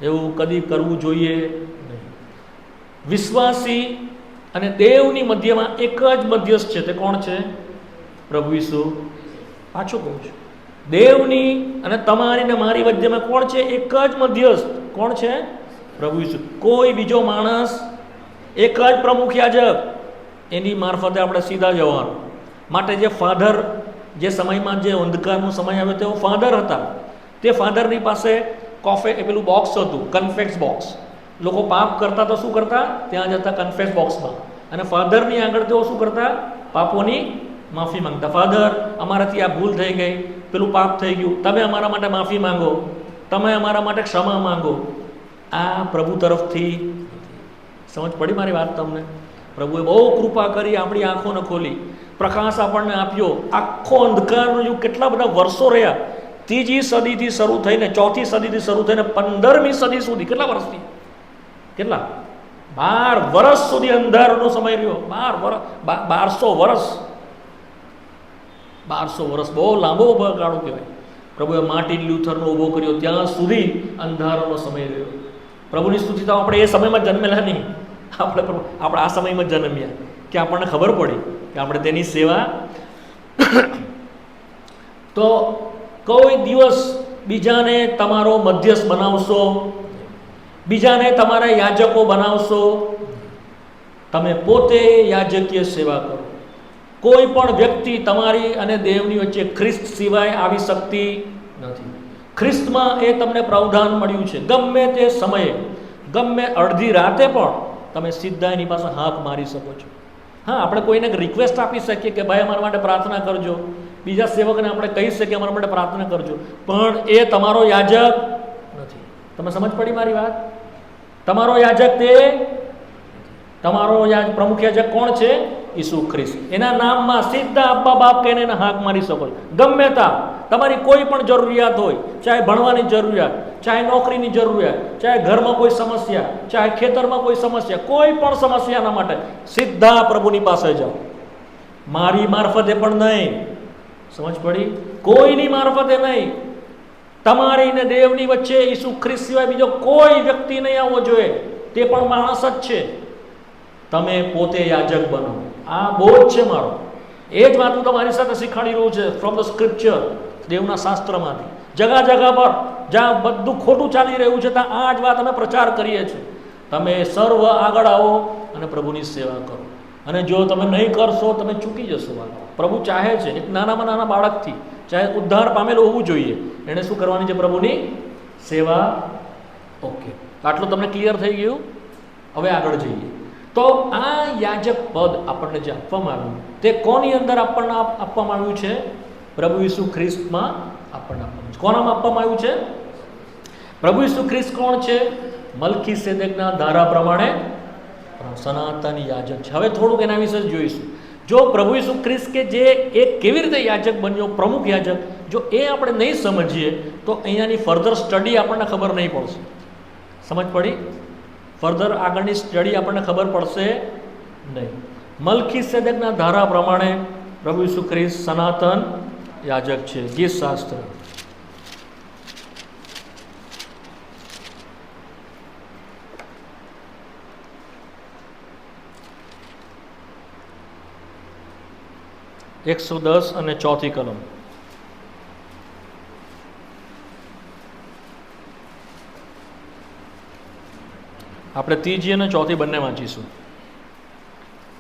S1: એવું કદી કરવું જોઈએ નહીં. વિશ્વાસી અને દેવની મધ્યમાં એક જ મધ્યસ્થ છે. તે કોણ છે? પ્રભુ ઈસુ. પાછું કહું છું, દેવની અને તમારી ને મારી મધ્યમાં કોણ છે? એક જ મધ્યસ્થ. કોણ છે? પ્રભુ ઈસુ. કોઈ બીજો માણસ, એક જ પ્રમુખ યાજક, એની મારફતે આપણે સીધા જવાનું. માટે જે ફાધર, જે સમયમાં જે અંધકારનો સમય આવ્યો તેઓ ફાધર હતા. તે ફાધરની પાસે પેલું બોક્સ હતું, કન્ફેક્સ બોક્સ. લોકો પાપ કરતા તો શું કરતા? ત્યાં જતા કન્ફેસ બોક્સમાં, અને ફાધરની આગળ તેઓ શું કરતા? પાપોની માફી માંગતા. ફાધર, અમારાથી આ ભૂલ થઈ ગઈ, પેલું પાપ થઈ ગયું, તમે અમારા માટે માફી માંગો, તમે અમારા માટે ક્ષમા માંગો. આ પ્રભુ તરફથી. સમજ પડી મારી વાત તમને? પ્રભુએ બહુ કૃપા કરી, આપણી આંખોને ખોલી, પ્રકાશ આપણને આપ્યો. આખો અંધકારનો યુગ કેટલા બધા વર્ષો રહ્યા. 3જી સદીથી શરૂ થઈને 4થી સદીથી શરૂ થઈને 15મી સદી સુધી, કેટલા વર્ષથી? કેટલા? 12 વર્ષ સુધી અંધારનો સમય રહ્યો. 1200 વર્ષ. 1200 વર્ષ બહુ લાંબો ગાળો કહેવાય. પ્રભુએ માર્ટિન લ્યુથરનો ઊભો કર્યો, ત્યાં સુધી અંધારાનો સમય રહ્યો. પ્રભુની સ્તુતિ તો આપણે એ સમયમાં જન્મેલા નહીં, આપણે આ સમયમાં જન્મ્યા કે આપણને ખબર પડી કે આપણે તેની સેવા. તો કોઈ દિવસ બીજાને તમારો મધ્યસ્થ બનાવશો, બીજાને તમારા યાજકો બનાવશો. તમે પોતે યાજકીય સેવા કરો. કોઈ પણ વ્યક્તિ તમારી અને દેવની વચ્ચે ખ્રિસ્ત સિવાય આવી શકતી નથી. ખ્રિસ્તમાં એ તમને પ્રાવધાન મળ્યું છે. ગમે તે સમયે, ગમે અડધી રાતે પણ તમે સીધા એની પાસે હાથ મારી શકો છો. હા, આપણે કોઈને રિક્વેસ્ટ આપી શકીએ કે ભાઈ અમારા માટે પ્રાર્થના કરજો. બીજા સેવકને આપણે કહી શકીએ અમારા માટે પ્રાર્થના કરજો, પણ એ તમારો યાજક નથી. તમે સમજ પડી મારી વાત? તમારો યાજક તે, તમારો પ્રમુખ યાજક કોણ છે? ઈસુ ખ્રિસ્ત. એના નામમાં સીધા અબ્બા બાપ કહીને એને હાથ મારી શકો છો. ગમે ત્યાં તમારી કોઈ પણ જરૂરિયાત હોય, ચાહે ભણવાની જરૂરિયાત, ચાહે નોકરીની જરૂરિયાત, ચાહે ઘરમાં કોઈ સમસ્યા, ચાહે ખેતરમાં કોઈ સમસ્યા, કોઈ પણ સમસ્યાના માટે સીધા પ્રભુની પાસે જાઓ. મારી મારફતે પણ નહીં. સમજ પડી? કોઈની મારફતે નહીં. તમારી ને દેવની વચ્ચે ઈસુ ખ્રિસ્ત સિવાય બીજો કોઈ વ્યક્તિ નહીં આવવો જોઈએ. તે પણ માણસ જ છે. તમે પોતે યાજક બનો. આ બોધ છે મારો. એ જ વાત હું તમારી સાથે શીખવાડી રહ્યું છે ફ્રોમ ધ સ્ક્રિપ્ચર, દેવના શાસ્ત્રમાંથી. જગા જગા પર જ્યાં બધું ખોટું ચાલી રહ્યું છે ત્યાં આ જ વાત અમે પ્રચાર કરીએ છીએ. તમે સર્વ આગળ આવો અને પ્રભુની સેવા કરો. અને જો તમે નહીં કરશો તમે ચૂકી જશો. વાત પ્રભુ ચાહે છે એક નાનામાં નાના બાળકથી, ચાહે ઉદ્ધાર પામેલું હોવું જોઈએ, એણે શું કરવાની છે? પ્રભુની સેવા. ઓકે, આટલું તમને ક્લિયર થઈ ગયું? હવે આગળ જઈએ. તો આ યાજક પદ આપણને જે આપવામાં આવ્યું તે કોની અંદર આપણને આપવામાં આવ્યું છે? પ્રભુ ઈસુ ખ્રિસ્તમાં આપણને આપવામાં છે. કોનામાં આપવામાં આવ્યું છે? પ્રભુ ઈસુ ખ્રિસ્ત કોણ છે? મલ્કીસેદેકના ધારા પ્રમાણે સનાતન યાજક છે. હવે થોડુંક એના વિશે જોઈશું. જો પ્રભુ ઈસુ ખ્રિસ્ત કે જે એક કેવી રીતે યાજક બન્યો, પ્રમુખ યાજક, જો એ આપણે નહીં સમજીએ તો અહીંયાની ફર્ધર સ્ટડી આપણને ખબર નહીં પડશે. સમજ પડી? ફર્ધર આગળની સ્ટડી આપણને ખબર પડશે નહીં. મલ્કીસેદેકના ધારા પ્રમાણે પ્રભુ ઈસુ ખ્રિસ્ત સનાતન યાજક છે. ગીત શાસ્ત્ર. એકસો 10 અને 4 કલમ. આપણે 3 અને 4 બંને વાંચીશું.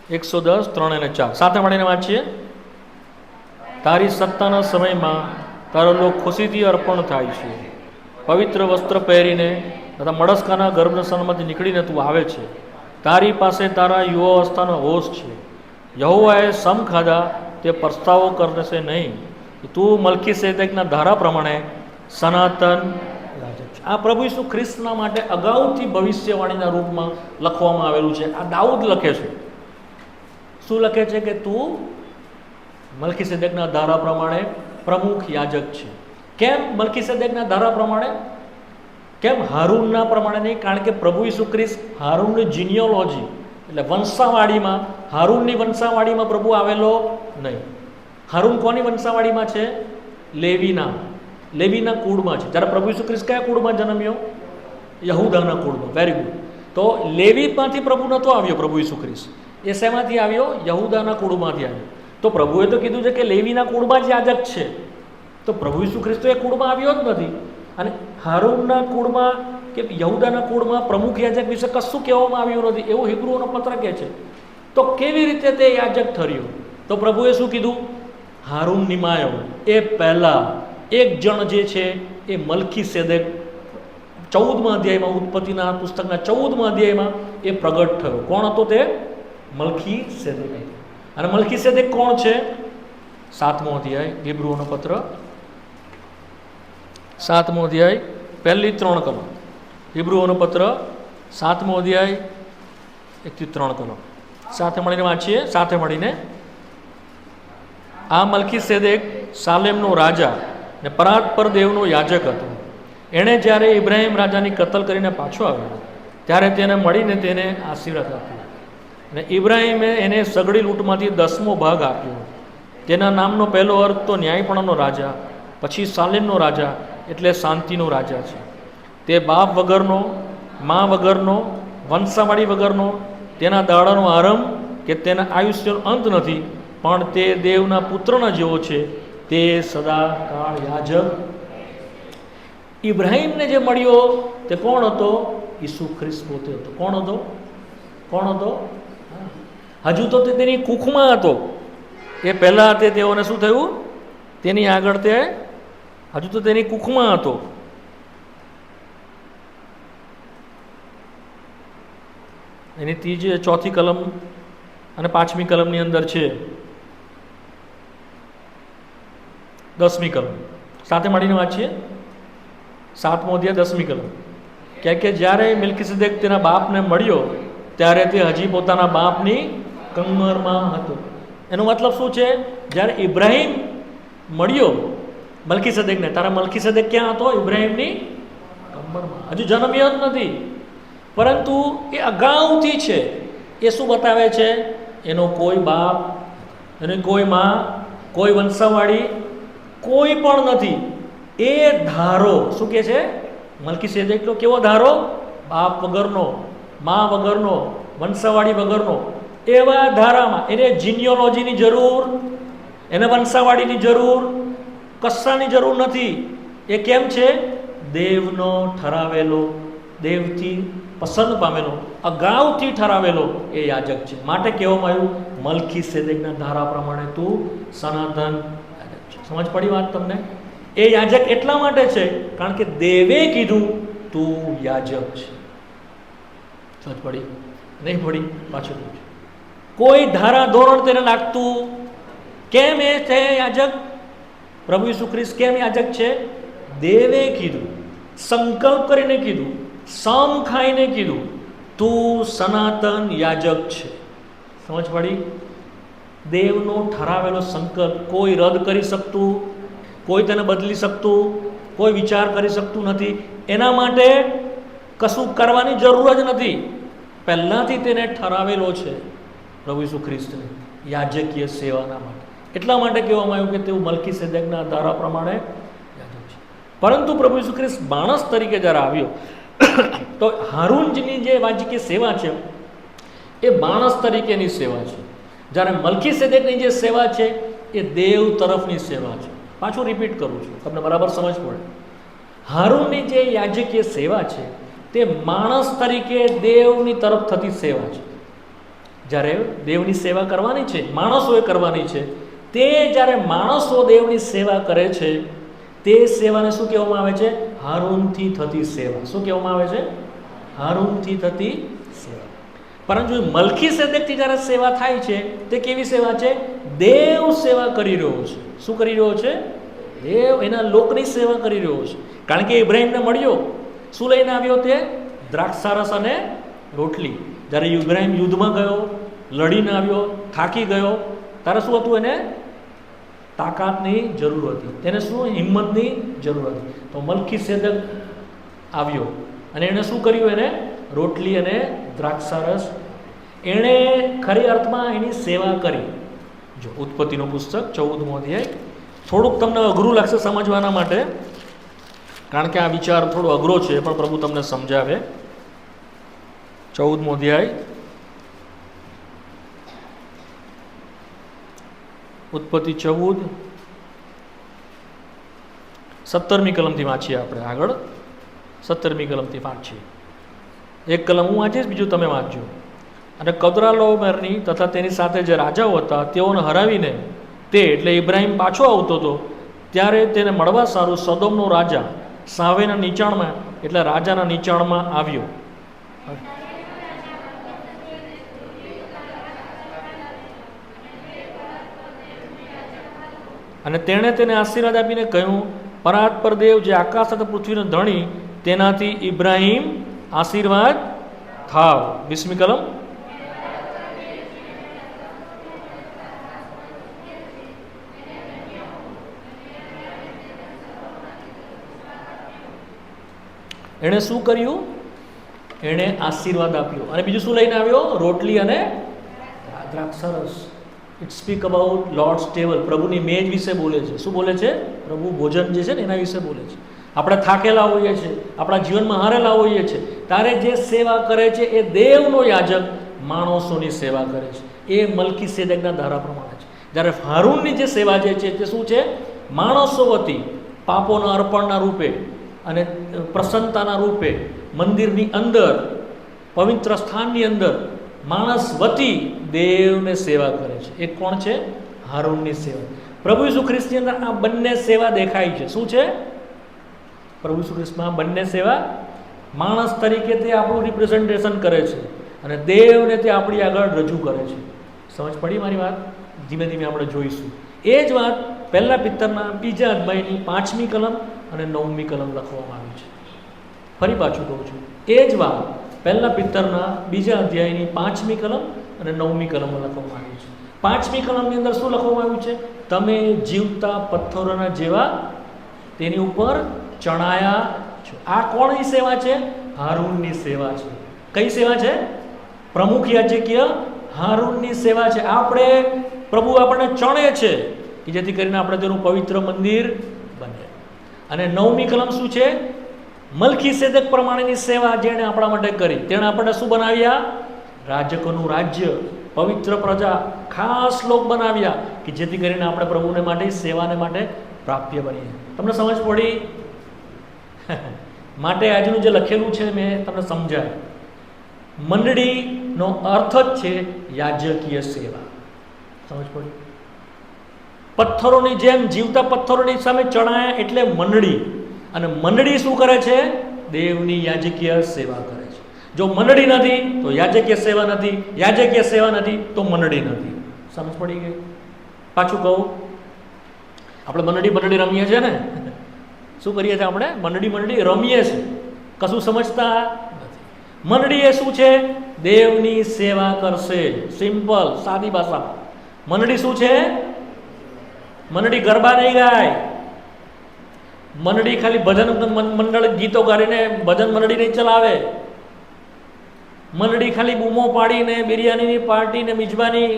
S1: 110, 3 અને 4 સાથે મળીને વાંચીએ. તારી સત્તાના સમયમાં તારો લોક ખુશીથી અર્પણ થાય છે. પવિત્ર વસ્ત્ર પહેરીને તથા મળસ્કાના ગર્ભસ્થાનમાંથી નીકળીને તું આવે છે. તારી પાસે તારા યુવાવસ્થાનો હોશ છે. યહોવાએ સમ ખાધા તે પસ્તાવો કરશે નહીં. તું મલ્કીસેદેકના ધારા પ્રમાણે સનાતન યાજક છે. આ પ્રભુ ઈસુ ખ્રિસ્તના માટે અગાઉથી ભવિષ્યવાણીના રૂપમાં લખવામાં આવેલું છે. આ દાઉદ લખે છે. શું લખે છે? કે તું મલ્કીસેદેકના ધારા પ્રમાણે પ્રમુખ યાજક છે. કેમ મલ્કીસેદેકના ધારા પ્રમાણે? કેમ હારૂનના પ્રમાણે નહીં? કારણ કે પ્રભુ ઈસુ ખ્રિસ્ત હારૂનની જીનિયોલોજી એટલે વંશાવાળીમાં, હારૂનની વંશાવાળીમાં પ્રભુ આવેલો નહીં. હારૂન કોની વંશાવાળીમાં છે? લેવીના કુળમાં છે. જ્યારે પ્રભુ ઈસુ ખ્રિસ્ત કયા કુળમાં જન્મ્યો? યહૂદાના કુળમાં. Very good. તો લેવીમાંથી પ્રભુ નહોતો આવ્યો. પ્રભુ ઈસુ ખ્રિસ્ત એ શેમાંથી આવ્યો? યહૂદાના કુળમાંથી આવ્યો. તો પ્રભુએ તો કીધું છે કે લેવીના કુળમાં જ યાજક છે. તો પ્રભુ ઈસુ ખ્રિસ્ત તો એ કુળમાં આવ્યો જ નથી. અને હારૂનના કુળમાં કે યહૂદાના કુળમાં પ્રમુખ યાજક વિશે કશું કહેવામાં આવ્યું નથી એવું હિબ્રુઓનો પત્ર કહે છે. તો કેવી રીતે તે યાજક ઠર્યો? તો પ્રભુએ શું કીધું? હારૂન નિમાયો એ પહેલાં એક જણ જે છે એ મલ્કીસેદેક 14મા અધ્યાયમાં, ઉત્પત્તિના પુસ્તકના 14મા અધ્યાયમાં એ પ્રગટ થયો. કોણ હતો તે? મલ્કીસેદેક. અને મલ્કીસેદેક કોણ છે? 7મો અધ્યાય હિબ્રુઓનો પત્ર, 7મો અધ્યાય, પહેલી 3 કલમ. હિબ્રુઓનો પત્ર 7મો અધ્યાય 1 થી 3 કલમ સાથે મળીને વાંચીએ. સાથે મળીને આ મલ્કીસેદેક સાલેમનો રાજા ને પરાત પર દેવનો યાજક હતો. એણે જ્યારે ઇબ્રાહિમ રાજાની કતલ કરીને પાછો આવ્યો ત્યારે તેને મળીને તેને આશીર્વાદ આપ્યો. અને ઇબ્રાહિમે એને સગડી લૂંટમાંથી 10મો ભાગ આપ્યો. તેના નામનો પહેલો અર્થ તો ન્યાયપણાનો રાજા, પછી સાલેમનો રાજા એટલે શાંતિનો રાજા છે. તે બાપ વગરનો, મા વગરનો, વંશાવાળી વગરનો, તેના દાડાનો આરંભ કે તેના આયુષ્યનો અંત નથી, પણ તે દેવના પુત્રના જેવો છે. તે સદાકાળ યાજક. ઇબ્રાહિમને જે મળ્યો તે કોણ હતો? ઈસુ ખ્રિસ્ત પોતે હતો. કોણ હતો? કોણ હતો? હજુ તો તે તેની કુખમાં હતો. એ પહેલાં તે તેઓને શું થયું? તેની આગળ તે હજુ તો તેની કુખમાં હતો. એની 3, 4 કલમ અને 5મી કલમની અંદર છે 10મી કલમ. સાથે મળીને વાંચીએ. 7મો અધ્યાય 10મી કલમ. કે જ્યારે મલ્કીસેદેક તેના બાપને મળ્યો ત્યારે તે હજી પોતાના બાપની કમરમાં હતો. એનો મતલબ શું છે? જ્યારે ઇબ્રાહિમ મળ્યો મલ્કીસેદેકને, તારા મલ્કીસેદેક ક્યાં હતો? ઇબ્રાહિમની કમરમાં. હજુ જન્મ્યો જ નથી, પરંતુ એ અગાઉથી છે. એ શું બતાવે છે? એનો કોઈ બાપ, એની કોઈ માં, કોઈ વંશાવાળી કોઈ પણ નથી. એ ધારો શું કહે છે? મલ્કીસેદેકનો કેવો ધારો? બાપ વગરનો, મા વગરનો, વંશાવાળી વગરનો. એવા ધારામાં એને જીનિયોલોજીની જરૂર, એને વંશાવાળીની જરૂર, કશાની જરૂર નથી. એ કેમ છે? દેવનો ઠરાવેલો, દેવથી પસંદ પામેલો, અગાઉથી ઠરાવેલો એ યાજક છે. માટે કહેવામાં આવ્યું મલ્કીસેદેકના ધારા પ્રમાણે તું સનાતન યાજક છે. સમજ પડી વાત તમને? એ યાજક એટલા માટે છે કારણ કે દેવે કીધું તું યાજક છે. સમજ પડી? નહીં પડી? પાછું કોઈ ધારા ધોરણ તેને લાગતું કેમ એ છે યાજક? પ્રભુ ઈસુ ખ્રિસ્ત કેમ યાજક છે? દેવે કીધું, સંકલ્પ કરીને કીધું, સમ ખાઈને કીધું તું સનાતન યાજક છે. સમજ પડી? દેવનો ઠરાવેલો સંકલ્પ કોઈ રદ કરી શકતું, કોઈ તેને બદલી શકતું, કોઈ વિચાર કરી શકતું નથી. એના માટે કશું કરવાની જરૂર જ નથી. પહેલાંથી તેને ઠરાવેલો છે પ્રભુ ઈસુ ખ્રિસ્તને યાજકીય સેવાના માટે. એટલા માટે કહેવામાં આવ્યું કે તેઓ મલ્કીસેદેકના ધારા પ્રમાણે યાજક છે. પરંતુ પ્રભુ ઈસુ ખ્રિસ્ત માણસ તરીકે જ્યારે આવ્યો તો હારૂનની જે યાજકીય સેવા છે એ માણસ તરીકેની સેવા છે, જ્યારે મલ્કીસેદેકની જે સેવા છે એ દેવ તરફની સેવા છે. પાછું રિપીટ કરું છું, તમને બરાબર સમજ પડે. હારૂનની જે યાજકીય સેવા છે તે માણસ તરીકે દેવની તરફ થતી સેવા છે. જ્યારે દેવની સેવા કરવાની છે, માણસોએ કરવાની છે, તે જ્યારે માણસો દેવની સેવા કરે છે તે સેવાને શું કહેવામાં આવે છે? હારૂનથી થતી સેવા. શું કહેવામાં આવે છે? હારૂનથી થતી સેવા. પરંતુ મલ્કીસેદેકથી જ્યારે સેવા થાય છે તે કેવી સેવા છે? દેવ સેવા કરી રહ્યો છે. શું કરી રહ્યો છે? દેવ એના લોકની સેવા કરી રહ્યો છે. કારણ કે ઇબ્રાહીમને મળ્યો, શું લઈને આવ્યો? તે દ્રાક્ષારસ અને રોટલી. જ્યારે ઇબ્રાહીમ યુદ્ધમાં ગયો, લડીને આવ્યો, થાકી ગયો, ત્યારે શું હતું? એને તાકાતની જરૂર હતી, તેને શું? હિંમતની જરૂર હતી. તો મલ્કીસેદેક આવ્યો અને એણે શું કર્યું? એને રોટલી અને દ્રાક્ષારસ, એણે ખરી અર્થમાં એની સેવા કરી. જો ઉત્પત્તિનું પુસ્તક 14મો અધ્યાય, થોડુંક તમને અઘરું લાગશે સમજવાના માટે, કારણ કે આ વિચાર થોડો અઘરો છે, પણ પ્રભુ તમને સમજાવે. 14મો અધ્યાય, ઉત્પત્તિ 14, 17મી કલમથી વાંચીએ આપણે આગળ. 17મી કલમથી વાંચીએ. એક કલમ હું વાંચીશ, બીજું તમે વાંચજો. અને કદરાલોમેરની તથા તેની સાથે જે રાજાઓ હતા તેઓને હરાવીને તે એટલે ઇબ્રાહીમ પાછો આવતો હતો ત્યારે તેને મળવા સારું સદોમનો રાજા સાવેના નીચાણમાં એટલે રાજાના નીચાણમાં આવ્યો. અને તેણે તેને આશીર્વાદ આપીને કહ્યું, પરાત્પર દેવ જે આકાશ તથા પૃથ્વીનો ધણી, તેનાથી ઇબ્રાહીમ આશીર્વાદ થાવ. 20મી કલમ. એણે શું કર્યું? એણે આશીર્વાદ આપ્યો. અને બીજું શું લઈને આવ્યો? રોટલી અને દ્રાક્ષરસ. It speak about Lord's table. પ્રભુની મેજ વિશે બોલે છે. શું બોલે છે? પ્રભુ ભોજન જે છે ને એના વિશે બોલે છે. આપણે થાકેલા હોઈએ છીએ, આપણા જીવનમાં હારેલા હોઈએ છીએ, ત્યારે જે સેવા કરે છે એ દેવનો યાજક માણસોની સેવા કરે છે. એ મલ્કીસેદેકના ધારા પ્રમાણે છે. જ્યારે હારૂનની જે સેવા જે છે તે શું છે? માણસો વતી પાપોના અર્પણના રૂપે અને પ્રસન્નતાના રૂપે મંદિરની અંદર, પવિત્ર સ્થાનની અંદર માણસ વતી દેવને સેવા કરે છે. એ કોણ છે? હારૂનની સેવા. પ્રભુ ઈસુ ખ્રિસ્તની અંદર આ બંને સેવા દેખાય છે. શું છે? પ્રભુ ઈસુ ખ્રિસ્તમાં બંને સેવા. માણસ તરીકે તે આપણું રિપ્રેઝન્ટેશન કરે છે અને દેવને તે આપણી આગળ રજૂ કરે છે. સમજ પડી મારી વાત? ધીમે ધીમે આપણે જોઈશું. એ જ વાત પહેલા પિત્તરના 2 અધ્યાયની 5મી કલમ અને 9મી કલમ લખવામાં આવી છે. ફરી પાછું કહું છું, એ જ વાત પહેલા પિત્તરના 2 અધ્યાયની 5મી કલમ અને 9મી કલમમાં લખવામાં આવી છે. 5મી કલમની અંદર શું લખવામાં આવ્યું છે? તમે જીવતા પથ્થરોના જેવા તેની ઉપર ચણાયા છો. આ કોણની સેવા છે? હારૂનની સેવા છે. કઈ સેવા છે? પ્રમુખ યાજકીય હારૂનની સેવા છે. આપણે પ્રભુ આપણને ચણે છે કે જેથી કરીને આપણે તેનું પવિત્ર મંદિર બને. અને 9મી કલમ શું છે? મલ્કીસેદેક પ્રમાણેની સેવા જેણે આપણા માટે કરી. તેણે આપણને શું બનાવ્યા? રાજકોનું રાજ્ય, પવિત્ર પ્રજા, ખાસ લોક બનાવ્યા કે જેથી કરીને આપણે પ્રભુને માટે, સેવાને માટે પ્રાપ્ય બનીએ. તમને સમજ પડી? માટે આજનું જે લખેલું છે મેં તમને સમજાય. મંડળીનો અર્થ જ છે યાજકીય સેવા. સમજ પડી? પથ્થરોની જેમ જીવતા પથ્થરોની સામે ચણાયા એટલે મંડળી. અને મંડળી શું કરે છે? દેવની યાજકીય સેવા કરે છે. જો મંડળી નથી તો યાજકીય સેવા નથી, યાજકીય સેવા નથી તો મંડળી નથી. સમજ પડી ગઈ? પાછું કહું, આપણે મંડળી રમીએ છીએ ને, શું કરીએ છીએ? આપણે મંડળી રમીએ છીએ, કશું સમજતા નથી. મંડળી એ શું છે? દેવની સેવા કરશે. સિમ્પલ, સાદી ભાષામાં મંડળી શું છે? મંડળી ગરબા નહીં ગાય. મંડળી ખાલી ભજન મંડળ ગીતો ગાડીને ભજન મંડળી નહીં ચલાવે. મંડળી ખાલી બૂમો પાડીને બિરયાનીની પાર્ટીને મિજબાની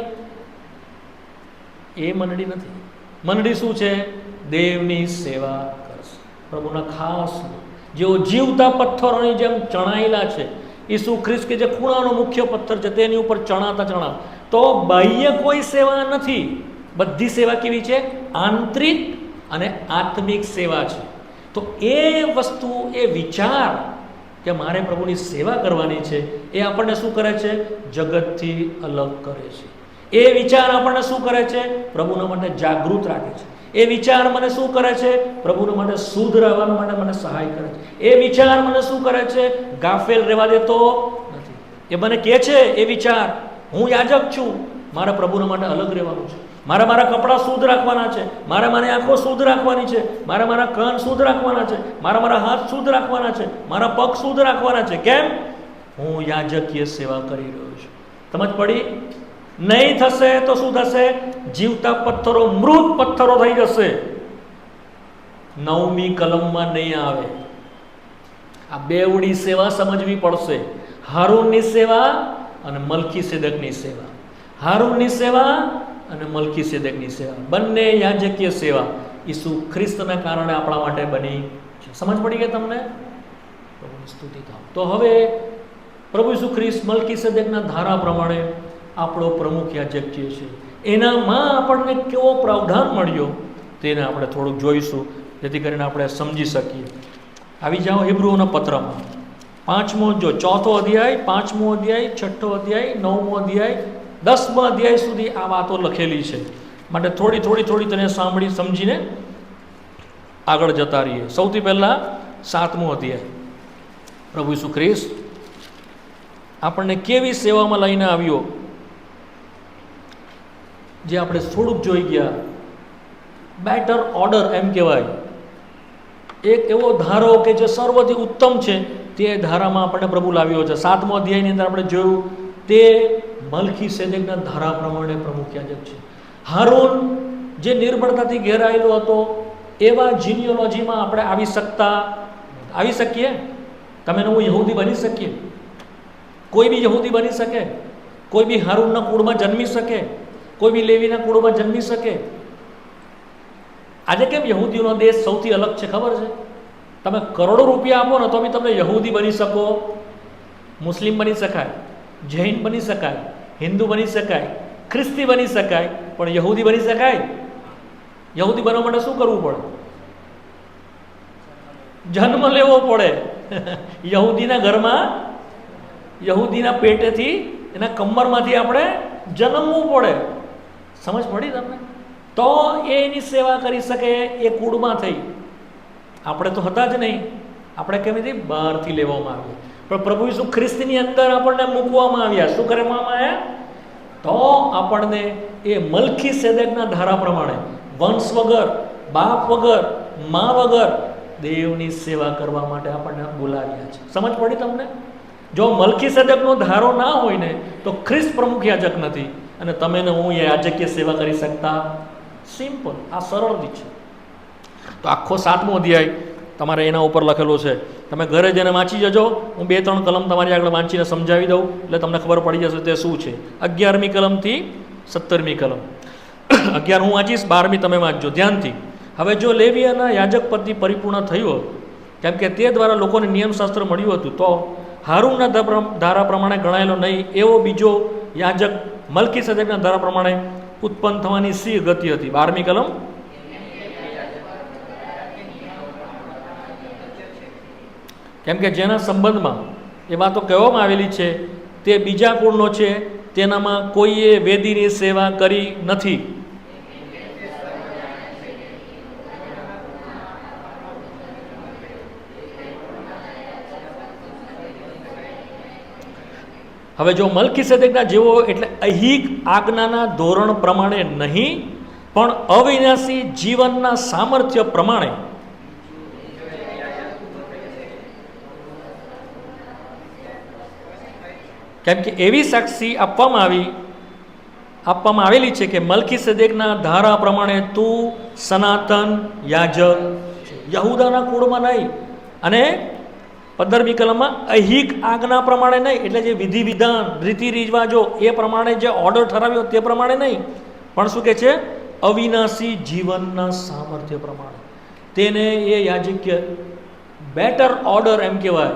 S1: એ મંડળી નથી. મંડળી શું છે? દેવની સેવા કરશે, પ્રભુના ખાસ જેઓ જીવતા પથ્થરોની જેમ ચણાયેલા છે. ઈસુ ખ્રિસ્ત કે જે ખૂણાનો મુખ્ય પથ્થર છે તેની ઉપર ચણાતા. તો બાહ્ય કોઈ સેવા નથી. બધી સેવા કેવી છે? આંતરિક અને આત્મિક સેવા છે. તો એ વસ્તુ, એ વિચાર કે મારે પ્રભુની સેવા કરવાની છે, એ આપણને શું કરે છે? જગતથી અલગ કરે છે. એ વિચાર આપણને શું કરે છે? પ્રભુના માટે જાગૃત રાખે છે. એ વિચાર મને શું કરે છે? પ્રભુના માટે શુદ્ધ રહેવા માટે મને સહાય કરે છે. એ વિચાર મને શું કરે છે? ગાફેલ રહેવા દેતો નથી. એ મને કહે છે, એ વિચાર, હું યાજક છું, મારે પ્રભુના માટે અલગ રહેવાનું છે, મારે મારા કપડાં શુદ્ધ રાખવાના છે, મારે મારી આંખો શુદ્ધ રાખવાની છે, મારે મારા કાન શુદ્ધ રાખવાના છે, મારા હાથ શુદ્ધ રાખવાના છે, મારા પગ શુદ્ધ રાખવાના છે. કેમ? હું યાજકીય સેવા કરી રહ્યો છું. સમજ પડી? નહીં થશે તો શું થશે? જીવતા પથ્થરો મૃત પથ્થરો થઈ જશે. 9મી કલમમાં નહીં આવે. આ બેવડી સેવા સમજવી પડશે. હારૂનની સેવા અને મલ્કીસેદેકની સેવા. હારૂનની સેવા અને મલ્કીસેદેકની સેવા, બંને યાજકીય સેવા ઈસુ ખ્રિસ્તના કારણે આપણા માટે બની છે. સમજ પડી ગઈ તમને? પ્રભુની સ્તુતિ થાવ. તો હવે પ્રભુ ઈસુ ખ્રિસ્ત મલ્કીસેદેકના ધારા પ્રમાણે આપણો પ્રમુખ યાજક જે છે, એનામાં આપણને કેવો પ્રાવધાન મળ્યો તેને આપણે થોડુંક જોઈશું, જેથી કરીને આપણે સમજી શકીએ. આવી જાઓ હિબ્રુઓના પત્રમાં 5મો, જો 4થો અધ્યાય, 5મો અધ્યાય, 6ઠ્ઠો અધ્યાય, 9મો અધ્યાય, 10મો અધ્યાય સુધી આ વાતો લખેલી છે. માટે થોડી તેને સાંભળી સમજીને આગળ જતા રહીએ. સૌથી પહેલાં 7મો અધ્યાય. પ્રભુ ઈસુ ખ્રિસ્ત આપણને કેવી સેવામાં લઈને આવ્યો, જે આપણે થોડુંક જોઈ ગયા. બેટર ઓર્ડર એમ કહેવાય. એક એવો ધારો કે જે સર્વથી ઉત્તમ છે, તે ધારામાં આપણને પ્રભુ લાવ્યો છે. 7મો અધ્યાયની અંદર આપણે જોયું, તે મલ્કીસેદેકના ધારા પ્રમાણે પ્રમુખ યાજક છે. હારૂન જે નિર્બળતાથી ઘેરાયેલો હતો, એવા જીનિયોલોજીમાં આપણે આવી શકીએ? તમે હું યહૂદી બની શકીએ? કોઈ બી યહૂદી બની શકે? કોઈ બી હારૂનના કુળમાં જન્મી શકે? કોઈ બી લેવીના કુળમાં જન્મી શકે? આજે કેમ યહૂદીઓનો દેશ સૌથી અલગ છે ખબર છે? તમે કરોડો રૂપિયા આપો ને તો બી તમે યહૂદી બની શકો, મુસ્લિમ બની શકાય, જૈન બની શકાય, હિન્દુ બની શકાય, ખ્રિસ્તી બની શકાય, પણ યહૂદી બની શકાય? યહૂદી બનવા માટે શું કરવું પડે? જન્મ લેવો પડે. યહૂદીના ઘરમાં, યહૂદીના પેટેથી, એના કમરમાંથી આપણે જન્મવું પડે. સમજ પડી તમને? તો એની સેવા કરી શકે એ કુળમાં થઈ. આપણે તો હતા જ નહીં. આપણે કેવી રીતે? બહારથી લેવામાં આવ્યા. પણ પ્રભુ ઈસુ ખ્રિસ્તની અંદર આપણને મૂકવામાં આવ્યા. શું કરવામાં આવ્યા? તો આપણને એ મલ્કીસેદેકના ધારા પ્રમાણે વંશ વગર, બાપ વગર, મા વગર દેવની સેવા કરવા માટે આપણને બોલાવ્યા છે. સમજ પડી તમને? જો મલ્કીસેદેકનો ધારો ના હોય ને, તો ખ્રિસ્ત પ્રમુખ યાજક નથી, અને તમે ને હું યાજકીય સેવા કરી શકતા. સિમ્પલ, આ સરળ રીત છે. તો આખો 7મો અધ્યાય તમારે એના ઉપર લખેલો છે. તમે ઘરે જઈને વાંચી જજો. હું 2-3 કલમ તમારી આગળ વાંચીને સમજાવી દઉં, એટલે તમને ખબર પડી જશે તે શું છે. 11મી કલમથી 17મી કલમ. 11 હું વાંચીશ, 12મી તમે વાંચજો ધ્યાનથી. હવે જો લેવીયના યાજક પદથી પરિપૂર્ણ થયું, કેમ કે તે દ્વારા લોકોને નિયમશાસ્ત્ર મળ્યું હતું, તો હારૂનના ધારા પ્રમાણે ગણાયેલો નહીં એવો બીજો યાજક મલ્કીસેદેકના ધારા પ્રમાણે ઉત્પન્ન થવાની સી ગતિ હતી. 12મી કલમ. કેમ કે જેના સંબંધમાં એ વાતો કહેવામાં આવેલી છે, તે બીજા કુળનો છે, તેનામાં કોઈએ વેદીની સેવા કરી નથી. હવે જો મલ્કીસેદેકના જેવો, એટલે અહિક આજ્ઞાના ધોરણ પ્રમાણે નહીં, પણ અવિનાશી જીવનના સામર્થ્ય પ્રમાણે કેમ કે એવી સાક્ષી આપવામાં આવેલી છે કે મલ્કીસેદેકના ધારા પ્રમાણે તું સનાતન યાજક છે, યહૂદાના કુળમાં નહીં. અને 15મી કલમમાં અહિક આજ્ઞા પ્રમાણે નહીં, એટલે જે વિધિ વિધાન, રીતિ રિવાજો એ પ્રમાણે જે ઓર્ડર ઠરાવ્યો તે પ્રમાણે નહીં, પણ શું કહે છે? અવિનાશી જીવનના સામર્થ્ય પ્રમાણે. તેને એ યાજક્ય બેટર ઓર્ડર એમ કહેવાય,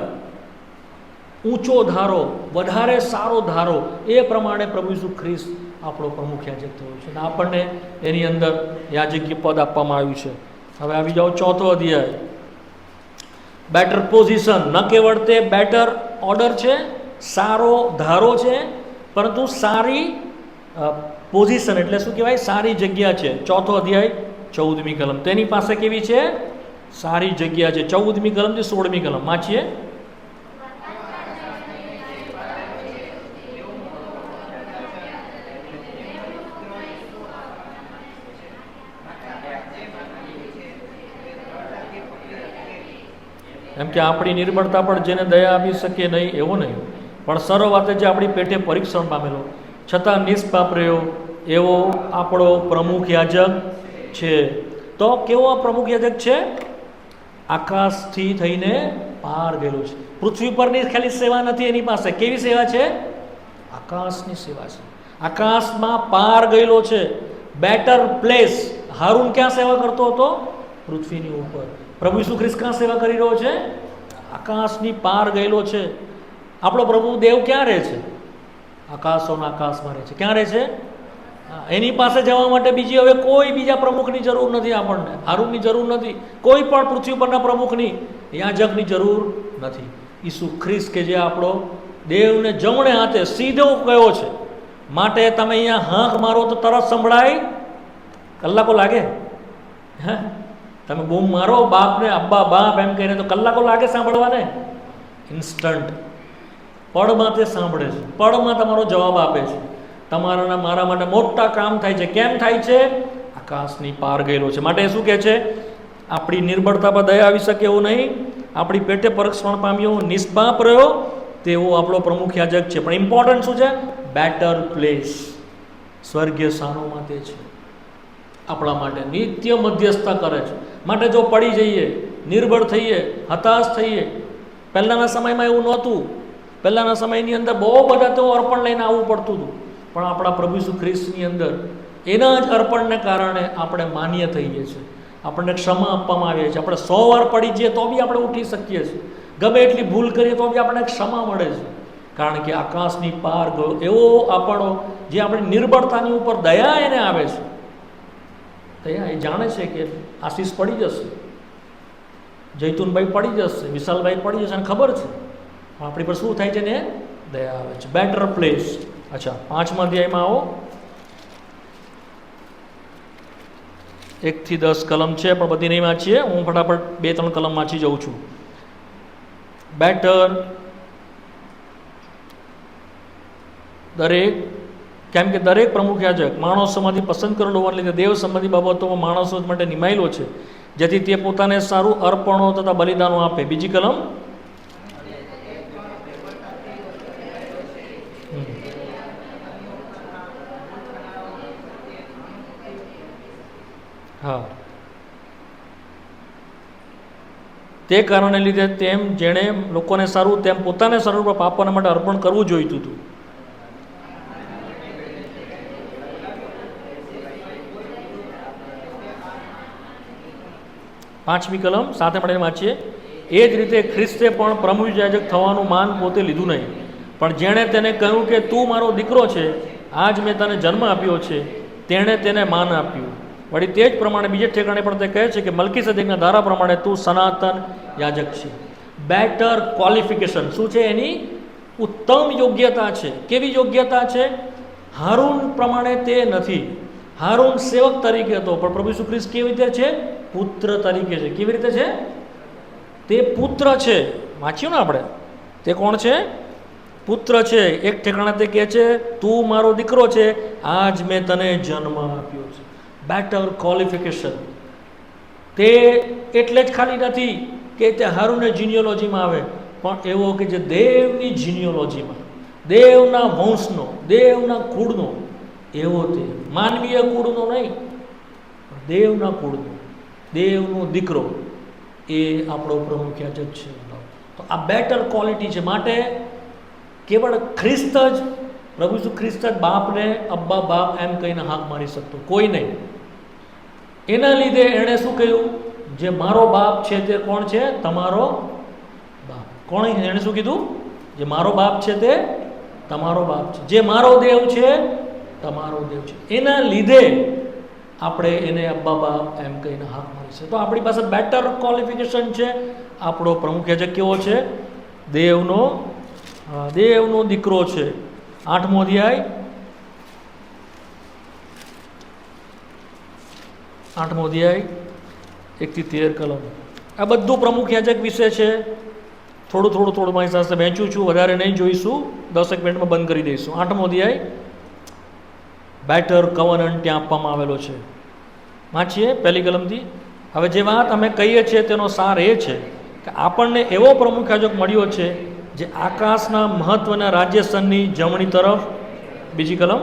S1: ઊંચો ધારો, વધારે સારો ધારો, એ પ્રમાણે પ્રભુ ઈસુ ખ્રિસ્ત આપણો પ્રમુખ યાજક થયો છે અને આપણને એની અંદર યાજકીય પદ આપવામાં આવ્યું છે. હવે આવી જાઓ ચોથો અધ્યાય. બેટર પોઝિશન, ન કેવળ તે બેટર ઓર્ડર છે, સારો ધારો છે, પરંતુ સારી પોઝિશન એટલે શું કહેવાય, સારી જગ્યા છે. ચોથો અધ્યાય 14મી કલમ. તેની પાસે કેવી છે? સારી જગ્યા છે. 14મી કલમથી 16મી કલમ વાંચીએ. એમ કે આપણી નિર્બળતા પર જેને દયા આપી શકે નહીં એવો નહીં, પણ સર્વ વાતે જે આપણી પેટે પરીક્ષણ પામેલો છતાં નિષ્પાપ રહ્યો એવો આપણો પ્રમુખ યાજક છે. તો કેવો પ્રમુખ યાજક છે? આકાશથી થઈને પાર ગયેલો છે. પૃથ્વી પરની ખાલી સેવા નથી એની પાસે. કેવી સેવા છે? આકાશની સેવા છે. આકાશમાં પાર ગયેલો છે. Better place. હારૂન ક્યાં સેવા કરતો હતો? પૃથ્વીની ઉપર. પ્રભુ ઈસુ ખ્રિસ્ત ક્યાં સેવા કરી રહ્યો છે? આકાશની પાર ગયેલો છે. આપણો પ્રભુ દેવ ક્યાં રહે છે? આકાશોના આકાશમાં રહે છે. ક્યાં રહે છે? એની પાસે જવા માટે બીજી હવે કોઈ બીજા પ્રમુખની જરૂર નથી. આપણને હારૂનની જરૂર નથી, કોઈ પણ પૃથ્વી પરના પ્રમુખની, યાજકની જરૂર નથી. ઈસુ ખ્રિસ્ત કે જે આપણો દેવને જમણે હાથે સીધો ગયો છે, માટે તમે અહીંયા હાંક મારો તો તરત સંભળાય? કલાકો લાગે? હે, તમે બૂમ મારો બાપને, અબ્બા બાપ એમ કહીને તો કલાકો લાગે સાંભળવાને? ઇન્સ્ટન્ટ પળમાં તે સાંભળે છે, પળમાં તમારો જવાબ આપે છે. તમારા મારા માટે મોટા કામ થાય છે. કેમ થાય છે? આકાશની પાર ગયેલો છે. માટે શું કહે છે? આપણી નિર્બળતા પર દયા આવી શકે એવું નહીં, આપણી પેટે પરીક્ષણ પામ્યો, નિષ્પાપ રહ્યો તેવો આપણો પ્રમુખ યાજક છે. પણ ઇમ્પોર્ટન્ટ શું છે? Better place. સ્વર્ગીય સ્થાનોમાં તે છે આપણા માટે નિત્ય મધ્યસ્થતા કરે છે. માટે જો પડી જઈએ, નિર્બળ થઈએ, હતાશ થઈએ, પહેલાંના સમયમાં એવું નહોતું. પહેલાંના સમયની અંદર બહુ બધા તો અર્પણ લઈને આવવું પડતું હતું, પણ આપણા પ્રભુ ઈસુ ખ્રિસ્તની અંદર એના જ અર્પણને કારણે આપણે માન્ય થઈએ છીએ, આપણને ક્ષમા આપવામાં આવે છે. આપણે 100 વાર પડી જઈએ તો બી આપણે ઉઠી શકીએ છીએ. ગમે એટલી ભૂલ કરીએ તો બી આપણને ક્ષમા મળે છે, કારણ કે આકાશની પાર ગયો એવો આપણો જે આપણી નિર્બળતાની ઉપર દયા એને આવે છે. દયા એ જાણે છે કે આશીષ પડી જશે, જૈતુનભાઈ પડી જશે, વિશાલભાઈ પડી જશે, અને ખબર છે આપણી પર શું થાય છે ને દયા આવે છે. Better place. અચ્છા, 5મા અધ્યાયમાં આવો. 1 થી 10 કલમ છે, પણ બધી નહીં વાંચીએ. હું ફટાફટ 2-3 કલમ વાંચી જાઉં છું. બેટર દરેક, કેમ કે દરેક પ્રમુખ યાજક માણસોમાંથી પસંદ કરેલો હોવાને લીધે દેવ સંબંધી બાબતોમાં માણસો માટે નિમાયેલો છે, જેથી તે પોતાને સારું અર્પણો તથા બલિદાનો આપે. બીજી કલમ. હા, તે કારણે લીધે તેમ જેણે લોકોને સારું તેમ પોતાને સારું આપવાના માટે અર્પણ કરવું જોઈતું હતું. પાંચમી કલમ સાથે મળીને વાંચીએ. એ જ રીતે ખ્રિસ્તે પણ પ્રમુખ યાજક થવાનું માન પોતે લીધું નહીં, પણ જેણે તેને કહ્યું કે તું મારો દીકરો છે, આજ મેં તને જન્મ આપ્યો છે, તેણે તેને માન આપ્યું. વળી તે જ પ્રમાણે બીજે ઠેકાણે પણ તે કહે છે કે મલ્કીસેદેકના ધારા પ્રમાણે તું સનાતન યાજક છે. બેટર ક્વોલિફિકેશન શું છે? એની ઉત્તમ યોગ્યતા છે. કેવી યોગ્યતા છે? હારૂન પ્રમાણે તે નથી. હારૂન સેવક તરીકે હતો, પણ પ્રભુ ઈસુ ખ્રિસ્ત કેવી રીતે છે? પુત્ર તરીકે છે. કેવી રીતે છે? તે પુત્ર છે. વાંચ્યું ને આપણે? તે કોણ છે? પુત્ર છે. એક ઠેકાણે તે કહે છે તું મારો દીકરો છે, આજ મેં તને જન્મ આપ્યો છે. Better qualification. તે એટલે જ ખાલી નથી કે તે હારૂનની જીનિયોલોજીમાં આવે, પણ એવો કે જે દેવની જીનિયોલોજીમાં, દેવના વંશનો, દેવના કુળનો, એવો તે માનવીય કુળનો નહીં, દેવના કુળનો, દેવનો દીકરો, એ આપણો પ્રમુખ યાજક છે. તો આ બેટર ક્વોલિટી છે. માટે કેવળ ખ્રિસ્ત જ, પ્રભુ ઈસુ ખ્રિસ્ત જ બાપને અબ્બા બાપ એમ કહીને હાક મારી શકતો, કોઈ નહીં. એના લીધે એણે શું કહ્યું? જે મારો બાપ છે તે કોણ છે? તમારો બાપ. કોણ? એણે શું કીધું? જે મારો બાપ છે તે તમારો બાપ છે, જે મારો દેવ છે તમારો દેવ છે. એના લીધે આપણે એને અબ્બા બાપ એમ કહીને હાક મળી છે. તો આપણી પાસે બેટર ક્વોલિફિકેશન છે. આપણો પ્રમુખ યાજક કેવો છે? દેવનો દીકરો છે. 8મો અધ્યાય 1 થી 13 કલમ. આ બધું પ્રમુખ યાજક વિશે છે. થોડું મારી સાથે વહેંચું છું, વધારે નહીં જોઈશું, 10 મિનિટમાં બંધ કરી દઈશું. 8મો અધ્યાય બેટર કવનન્ટ ત્યાં આપવામાં આવેલો છે. વાંચીએ પહેલી કલમથી. હવે જે વાત અમે કહીએ છીએ તેનો સાર એ છે કે આપણને એવો પ્રમુખ યાજક મળ્યો છે જે આકાશના મહત્વના રાજ્યસનની જમણી તરફ. બીજી કલમ.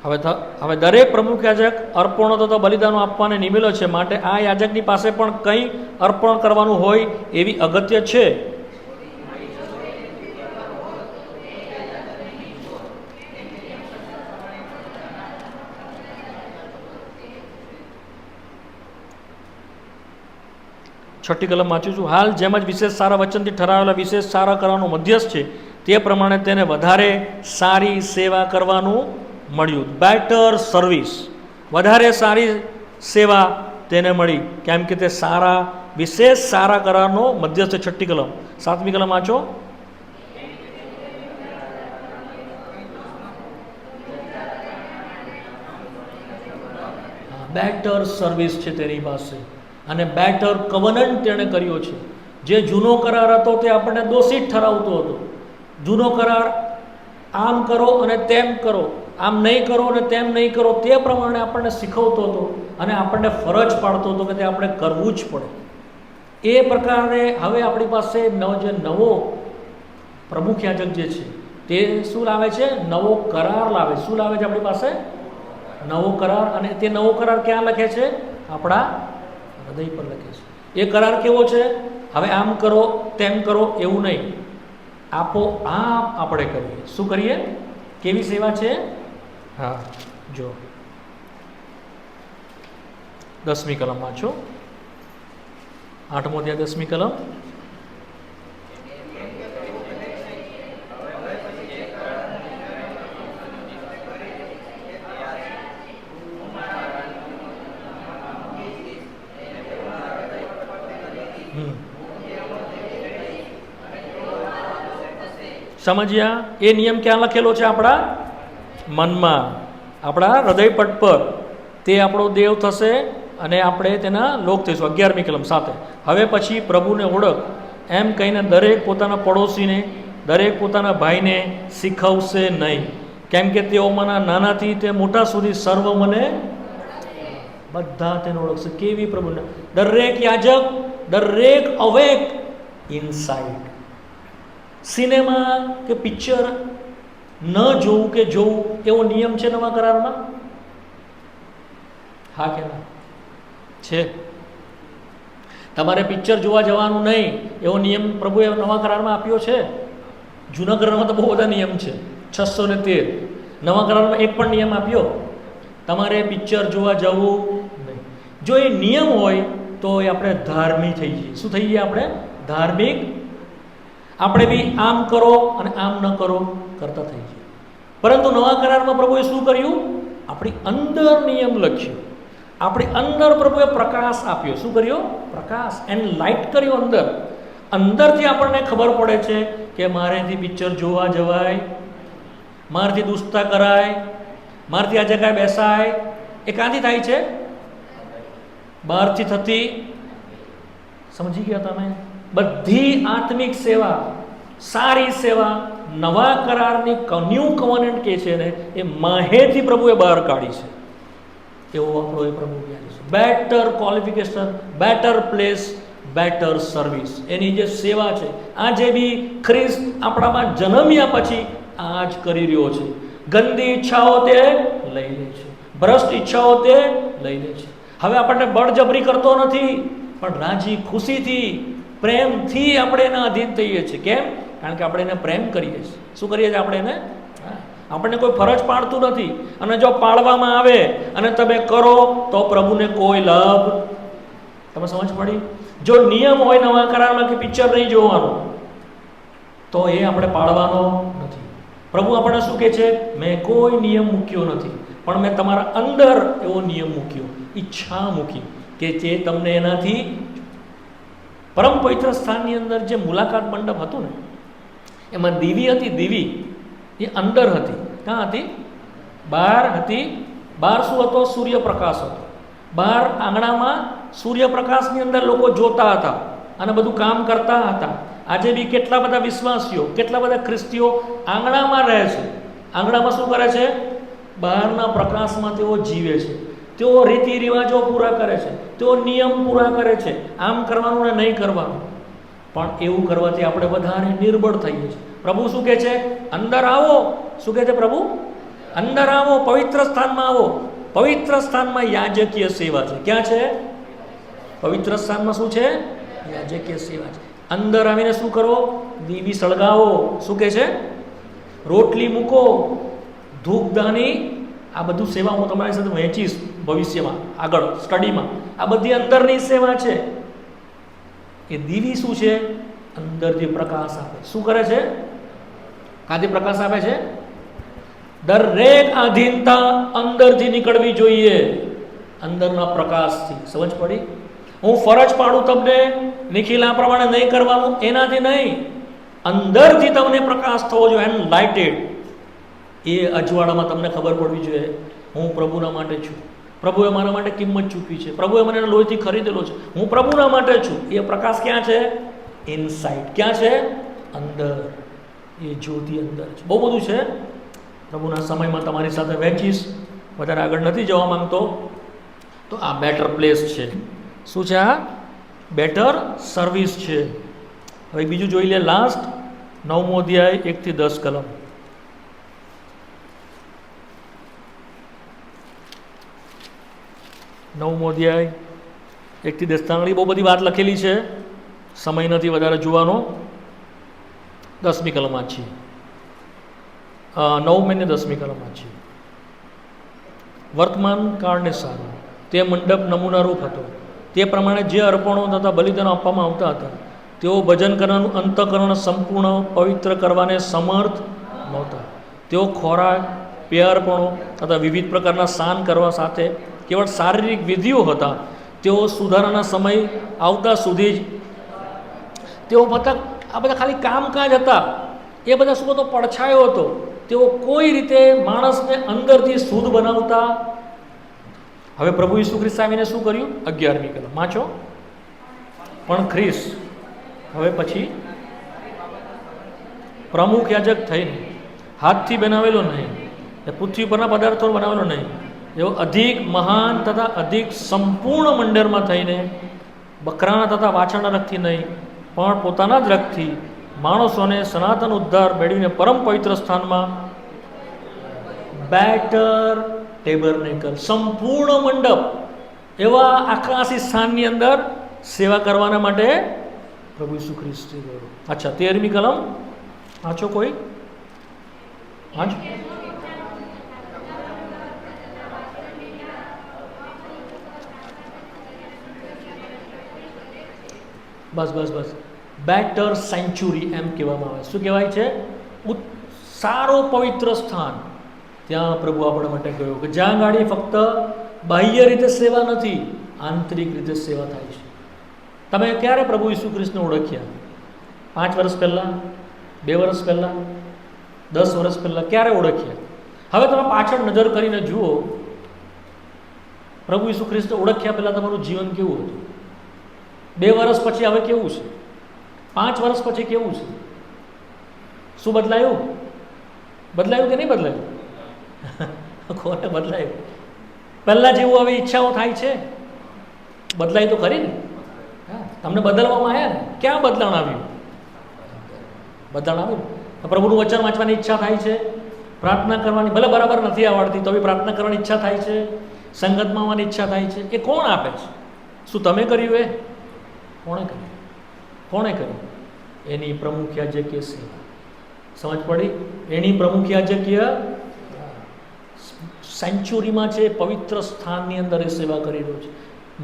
S1: હવે દરેક પ્રમુખ યાજક અર્પણો તથા બલિદાનો આપવાને નિમેલો છે, માટે આ યાજકની પાસે પણ કંઈ અર્પણ કરવાનું હોય એવી અગત્ય છે. છઠ્ઠી કલમ વાંચું છું. હાલ જેમ જ વિશેષ સારા વચનથી ઠરાવેલા વિશેષ સારા કરવાનો મધ્યસ્થ છે, તે પ્રમાણે તેને વધારે સારી સેવા કરવાનું મળ્યું. બેટર સર્વિસ, વધારે સારી સેવા તેને મળી, કેમ કે તે સારા વિશેષ સારા કરારનો મધ્યસ્થ. 6ઠ્ઠી કલમ. 7મી કલમ વાંચો. બેટર સર્વિસ છે તેની પાસે, અને બેટર કવનન્ટ તેણે કર્યો છે. જે જૂનો કરાર હતો તે આપણને દોષિત ઠરાવતો હતો. જૂનો કરાર આમ કરો અને તેમ કરો, આમ નહીં કરો અને તેમ નહીં કરો, તે પ્રમાણે આપણને શીખવતો હતો અને આપણને ફરજ પાડતો હતો કે તે આપણે કરવું જ પડે. એ પ્રકારે હવે આપણી પાસે જે નવો પ્રમુખ યાજક જે છે તે શું લાવે છે? નવો કરાર લાવે. શું લાવે છે આપણી પાસે? નવો કરાર. અને તે નવો કરાર ક્યાં લખે છે? આપણા હૃદય પર લખે છે. એ કરાર કેવો છે? હવે આમ કરો તેમ કરો એવું નહીં, આપોઆપ આપણે કરીએ. શું કરીએ? કેવી સેવા છે? હા, જો 10મી કલમ વાંચો. 8મો અધ્યાય 10મી કલમ. સમજ્યા? એ નિયમ ક્યાં લખેલો છે? આપણા મનમાં, આપણા હૃદયપટ પર. તે આપણો દેવ થશે અને આપણે તેના લોક થઈશું. 11મી કલમ સાથે. હવે પછી પ્રભુને ઓળખ એમ કહીને દરેક પોતાના પડોશીને, દરેક પોતાના ભાઈને શીખવશે નહીં, કેમ કે તેઓમાંના નાનાથી તે મોટા સુધી સર્વ મને બધા તેને ઓળખશે. કેવી પ્રભુને? દરેક યાજક, દરેક અવેક ઇનસાઇડ. સિનેમા કે પિક્ચર ન જોવું કે જોવું એવો નિયમ છે નવા કરારમાં? હા કે ના? છે. તમારે પિક્ચર જોવા જવાનું નહીં એવો નિયમ પ્રભુએ નવા કરારમાં આપ્યો છે. જૂના કરારમાં તો બહુ બધા નિયમ છે, 613. નવા કરારમાં એક પણ નિયમ આપ્યો? તમારે પિક્ચર જોવા જવું નહીં. જો એ નિયમ હોય તો એ આપણે ધાર્મિક થઈ જઈએ. શું થઈ જઈએ આપણે? ધાર્મિક. આપણે બી આમ કરો અને આમ ન કરો કરતા થઈ જાય. પરંતુ નવા કરારમાં પ્રભુએ શું કર્યું? આપણી અંદર નિયમ લખ્યો. આપણી અંદર પ્રભુએ પ્રકાશ આપ્યો. શું કર્યો? પ્રકાશ. એન્ડ લાઇટ કર્યો અંદર. અંદરથી આપણને ખબર પડે છે કે મારેથી પિક્ચર જોવા જવાય, મારથી દુસ્તા કરાય, મારથી આ જગ્યાએ બેસાય. એ ક્યાંથી થાય છે? બહારથી થતી. સમજી ગયા તમે? બધી આત્મિક સેવા, સારી સેવા નવા કરારની ન્યૂ કવનન્ટ કે છે ને, એ માહેથી પ્રભુએ બહાર કાઢી છે. એવો આપણો એ પ્રભુ છે. Better qualification, better place, better service. એની જે સેવા છે, આ જે બી ખ્રિસ્ત આપણામાં જન્મ્યા પછી આ જ કરી રહ્યો છે. ગંદી ઈચ્છાઓ તે લઈ લે છે, ભ્રષ્ટ ઈચ્છાઓ તે લઈ લે છે. હવે આપણને બળજબરી કરતો નથી, પણ રાજી ખુશીથી, પ્રેમથી આપણે એના અધીન થઈએ છીએ. કેમ? કારણ કે આપણે એને પ્રેમ કરીએ છીએ. શું કરીએ છીએ આપણે એને? આપણને કોઈ ફરજ પાડતું નથી. અને જો પાડવામાં આવે અને તમે કરો તો પ્રભુને કોઈ લાભ. તમે સમજ પડી? જો નિયમ હોય નવા કરારમાં કે પિક્ચર નહીં જોવાનું, તો એ આપણે પાડવાનો નથી. પ્રભુ આપણને શું કહે છે? મેં કોઈ નિયમ મૂક્યો નથી, પણ મેં તમારા અંદર એવો નિયમ મૂક્યો, ઈચ્છા મૂકી કે જે તમને એનાથી. પરમ પવિત્ર સ્થાનની અંદર જે મુલાકાત મંડપ હતું ને, એમાં દીવી હતી. દીવી એ અંદર હતી. ક્યાં હતી? બહાર હતી. બહાર શું હતો? સૂર્યપ્રકાશ હતો. બહાર આંગણામાં સૂર્યપ્રકાશની અંદર લોકો જોતા હતા અને બધું કામ કરતા હતા. આજે બી કેટલા બધા વિશ્વાસીઓ, કેટલા બધા ખ્રિસ્તીઓ આંગણામાં રહે છે. આંગણામાં શું કરે છે? બહારના પ્રકાશમાં તેઓ જીવે છે. તેઓ રીતિ રિવાજો પૂરા કરે છે, તેઓ નિયમ પૂરા કરે છે, આમ કરવાનું ને નહીં કરવાનું. પણ એવું કરવાથી આપણે વધારે નિર્બળ થઈએ છીએ. પ્રભુ શું કહે છે? અંદર આવો. શું કહે છે પ્રભુ? અંદર આવો, પવિત્ર સ્થાનમાં આવો. પવિત્ર સ્થાનમાં યાજકીય સેવા છે. ક્યાં છે? પવિત્ર સ્થાનમાં શું છે? યાજકીય સેવા છે. અંદર આવીને શું કરો? દીવી સળગાવો. શું કહે છે? રોટલી મૂકો, ધૂપદાની, આ બધું સેવા હું તમારી સાથે વહેંચીશ ભવિષ્યમાં, આગળ સ્ટડીમાં. આ બધી અંદરની સેવા છે. એ દીવી શું છે? અંદરથી પ્રકાશ આપે. શું કરે છે? કાથી પ્રકાશ આપે છે? દરેક આધીનતા અંદરથી નીકળવી જોઈએ, અંદરના પ્રકાશથી. સમજ પડી? હું ફરજ પાડું તમને, નિખિલ આ પ્રમાણે નહીં કરવાનું, એનાથી નહીં. અંદરથી તમને પ્રકાશ થવો જોઈએ, એનલાઇટેડ. એ અજવાળામાં તમને ખબર પડવી જોઈએ, હું પ્રભુના માટે છું. પ્રભુએ મારા માટે કિંમત ચૂકવી છે. પ્રભુએ મને લોહીથી ખરીદેલો છે. હું પ્રભુના માટે છું. એ પ્રકાશ ક્યાં છે? ઇનસાઇડ. ક્યાં છે? અંદર. એ જ્યોતિ અંદર છે. બહુ બધું છે. પ્રભુના સમયમાં તમારી સાથે વહેંચીશ. વધારે આગળ નથી જવા માંગતો. તો આ બેટર પ્લેસ છે. શું છે આ? બેટર સર્વિસ છે. હવે બીજું જોઈ લે. લાસ્ટ 9મો અધ્યાય 1 થી 10 કલમ. 9મો અધ્યાય 1 થી 10 તાંગડી. બહુ બધી વાત લખેલી છે, સમય નથી વધારે જોવાનો. 10મી કલમમાં જ છીએ. 9મી ને 10મી કલમમાં જ છીએ. વર્તમાન કાળને સારું તે મંડપ નમૂનારૂપ હતો. તે પ્રમાણે જે અર્પણો તથા બલિદાનો આપવામાં આવતા હતા, તેઓ ભજન કરવાનું અંતઃકરણ સંપૂર્ણ પવિત્ર કરવાને સમર્થ નહોતા. તેઓ ખોરાક, પેય અર્પણો તથા વિવિધ પ્રકારના સ્નાન કરવા સાથે કેવળ શારીરિક વિધિઓ હતા. તેઓ સુધારાના સમય આવતા સુધી જ તેઓ આ બધા ખાલી કામકાજ હતા. એ બધા શું હતો? પડછાયો હતો. તેઓ કોઈ રીતે માણસને અંદરથી શુદ્ધ બનાવતા. હવે પ્રભુ ઈસુ ખ્રિસ્ત આવીને શું કર્યું? 11મી કલમ વાંચો. પણ ખ્રિસ્ત હવે પછી પ્રમુખ યાજક થઈને, હાથથી બનાવેલો નહીં, એ પૃથ્વી પરના પદાર્થો બનાવેલો નહીં, એવો અધિક મહાન તથા અધિક સંપૂર્ણ મંડળમાં થઈને બકરાના તથા વાછરણા રખથી નહીં, પણ પોતાના જ રખથી માણસોને સનાતન ઉદ્ધાર મેળવીને પરમ પવિત્ર સ્થાનમાં બેટર ટેબરનેકલ, સંપૂર્ણ મંડપ, એવા આકાશી સ્થાનની અંદર સેવા કરવાના માટે પ્રભુ ઈસુ ખ્રિસ્તે ગયો. અચ્છા, 13મી કલમ વાંચો કોઈ. વાંચો. બસ બસ બસ. બેટર સેન્ચુરી એમ કહેવામાં આવે. શું કહેવાય છે? સારો પવિત્ર સ્થાન. ત્યાં પ્રભુ આપણા માટે ગયો કે જ્યાં ગાડી ફક્ત બાહ્ય રીતે સેવા નથી, આંતરિક રીતે સેવા થાય છે. તમે ક્યારે પ્રભુ ઈસુ ખ્રિસ્તને ઓળખ્યા? 5 વર્ષ પહેલાં, 2 વર્ષ પહેલાં, 10 વર્ષ પહેલાં? ક્યારે ઓળખ્યા? હવે તમે પાછળ નજર કરીને જુઓ, પ્રભુ ઈસુ ખ્રિસ્તને ઓળખ્યા પહેલાં તમારું જીવન કેવું હતું? 2 વર્ષ પછી હવે કેવું છે? 5 વર્ષ પછી કેવું છે? શું બદલાયું? બદલાયું કે નહીં બદલાયું? કોને બદલાયું? પહેલાં જેવું હવે ઈચ્છાઓ થાય છે? બદલાય તો ખરી ને. તમને બદલવામાં આવ્યા ને? ક્યાં બદલાણ આવ્યું? બદલાણ આવ્યું. પ્રભુનું વચન વાંચવાની ઈચ્છા થાય છે, પ્રાર્થના કરવાની ભલે બરાબર નથી આવડતી તો બી પ્રાર્થના કરવાની ઈચ્છા થાય છે, સંગતમાં આવવાની ઈચ્છા થાય છે. એ કોણ આપે છે? શું તમે કર્યું? એ કોણે કર્યું? કોણે કર્યું? એની પ્રમુખ યાજકીય સેવા. સમજ પડી? એની પ્રમુખ યાજકીય સેન્ચુરીમાં છે, પવિત્ર સ્થાનની અંદર એ સેવા કરી રહ્યો છે.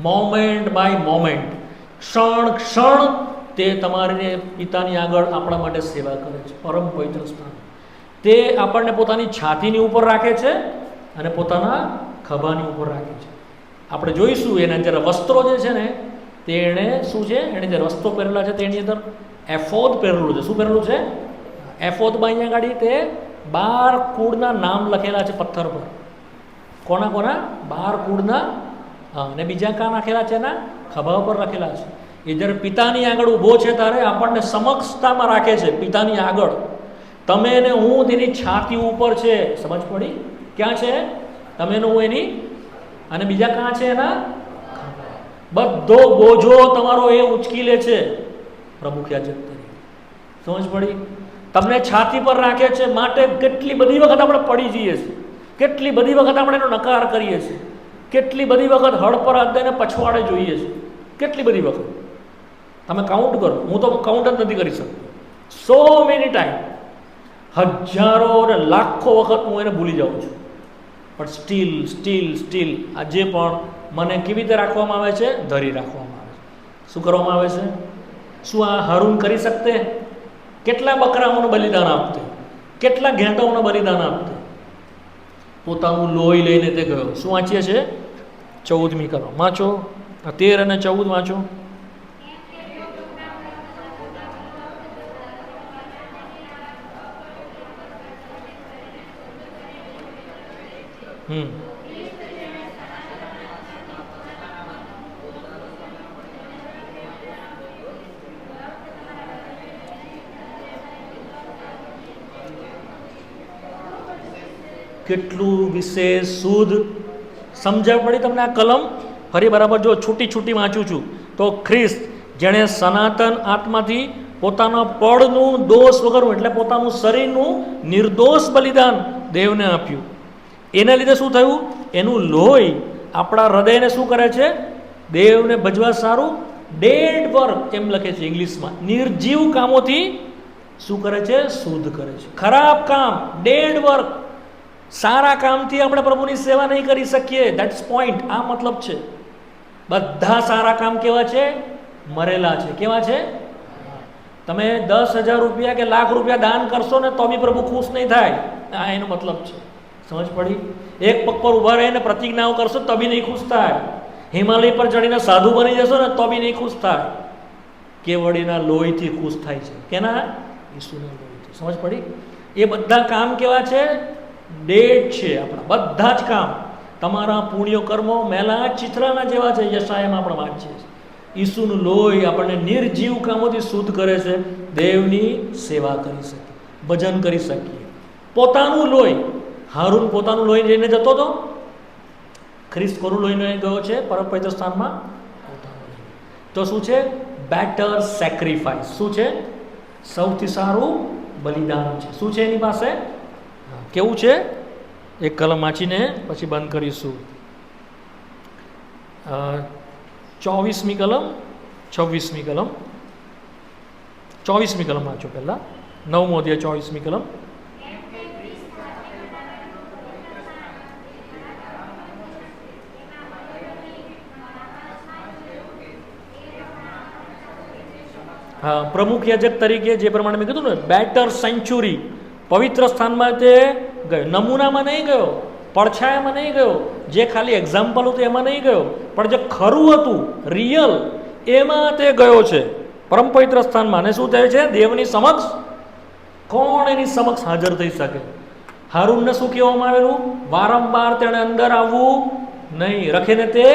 S1: મોમેન્ટ બાય મોમેન્ટ, ક્ષણ ક્ષણ તે તમારે પિતાની આગળ આપણા માટે સેવા કરે છે. પરમ પવિત્ર સ્થાન તે આપણને પોતાની છાતીની ઉપર રાખે છે અને પોતાના ખભાની ઉપર રાખે છે. આપણે જોઈશું એના જ્યારે વસ્ત્રો જે છે ને, તે એણે શું છે, એણે જે વસ્ત્રો પહેરેલા છે તેની અંદર એફોદ પહેરેલું છે. શું પહેરેલું છે? એફોદમાં અહીંયા ગાડી તે 12 કુળના નામ લખેલા છે પથ્થર પર. કોના કોના? 12 કુળના. અને બીજા કા નાખેલા છે? એના ખભા પર રાખેલા છે. એ જ્યારે પિતાની આગળ ઊભો છે ત્યારે આપણને સમક્ષતામાં રાખે છે. પિતાની આગળ તમે ને હું તેની છાતી ઉપર છે. સમજ પડી? ક્યાં છે? તમે ને હું એની, અને બીજા ક્યાં છે? એના બધો બોજો તમારો એ ઉચકી લે છે પ્રમુખ યાજક તરીકે. સમજ પડી? તમને છાતી પર રાખે છે માટે કેટલી બધી વખત આપણે પડી જઈએ છીએ, કેટલી બધી વખત આપણે એનો નકાર કરીએ છીએ, કેટલી બધી વખત હળ પર હાથ દઈને પછવાડે જોઈએ છીએ, કેટલી બધી વખત. તમે કાઉન્ટ કરો, હું તો કાઉન્ટ જ નથી કરી શકતો. સો મેની ટાઈમ, હજારો અને લાખો વખત હું એને ભૂલી જાઉં છું. પણ સ્ટીલ આજે પણ મને કેવી રીતે રાખવામાં આવે છે? ધરી રાખવામાં આવે છે. શું કરવામાં આવે છે? શું આ હારૂન કરી શકતે? કેટલા બકરાઓનું બલિદાન આપતે, કેટલા ઘેટાઓનું બલિદાન આપતે. પોતાનું લોહી લઈને તે ગયો. શું વાંચીએ છે? 14મી કલમ વાંચો, 13 અને 14 વાંચો. કેટલું વિશેષ શુદ્ધ. સમજણ પડી તમને આ કલમ? ફરી બરાબર જો, છૂટી વાંચું છું તો ખ્રિસ્ત જેણે સનાતન આત્માથી પોતાના પળનું દોષ વગરનું એટલે પોતાનું શરીરનું નિર્દોષ બલિદાન દેવને આપ્યું. એના લીધે શું થયું? એનું લોહી આપણા હૃદયને શું કરે છે? દેવને ભજવા સારું ડેડ વર્ક એમ લખે છે ઇંગ્લિશમાં. નિર્જીવ કામોથી શું કરે છે? શુદ્ધ કરે છે. ખરાબ કામ, ડેડ વર્ક, સારા કામથી આપણે પ્રભુની સેવા નહીં કરી શકીએ. That's point. આ મતલબ છે. બધા સારા કામ કેવા છે? મરેલા છે. કેવા છે? તમે 10,000 રૂપિયા કે લાખ રૂપિયા દાન કરશો ને તો બી પ્રભુ ખુશ નહીં થાય. આ એનો મતલબ છે. સમજ પડી? એક પગ પર ઊભા રહીને પ્રતિજ્ઞાઓ કરશો તો બી નહીં ખુશ થાય. હિમાલય પર ચડીને સાધુ બની જશો ને તો બી નહીં ખુશ થાય. કેવડીના લોહીથી ખુશ થાય છે. કેના? ઈસુના લોહીથી. સમજ પડી? એ બધા કામ કેવા છે? ડેડ છે. આપણા બધા જ કામ, તમારા પુણ્ય કર્મો મેલા ચિત્રાના જેવા છે. યશાયામાં આપણે વાંચીએ છીએ. ઈસુનું લોહી આપણને નિર્જીવ કામોથી શુદ્ધ કરે છે. દેવની સેવા કરી શકીએ, ભજન કરી શકીએ. પોતાનું લોહી, હારૂન પોતાનું લોહી લઈને જતો હતો. ખ્રિસ્ત કોનું લોહી લઈને ગયો છે પરમ પવિત્ર સ્થાનમાં? પોતાનું લોહી. તો શું છે? Better sacrifice. શું છે? સૌથી સારું બલિદાન છે. શું છે એની પાસે? કેવું છે? એક કલમ વાંચીને પછી બંધ કરીશું. 24મી કલમ, 26મી કલમ. 24મી કલમ વાંચો પહેલા. 9મો અધ્યાય 24મી કલમ. હા, પ્રમુખ યાજક તરીકે જે પ્રમાણે મેં કીધું ને, બેટર સેન્ચુરી, પવિત્ર સ્થાનમાં તે ગયો. નમૂનામાં નહીં ગયો, પડછાયામાં નહીં ગયો, જે ખાલી એક્ઝામ્પલ હતું એમાં નહીં ગયો, પણ જે ખરું હતું રિયલ એમાં તે ગયો છે. પરમ પવિત્ર સ્થાનમાં. અને શું થાય છે? દેવની સમક્ષ. કોણ એની સમક્ષ હાજર થઈ શકે? હારૂનને શું કહેવામાં આવેલું? વારંવાર તેણે અંદર આવવું નહીં, રખીને તે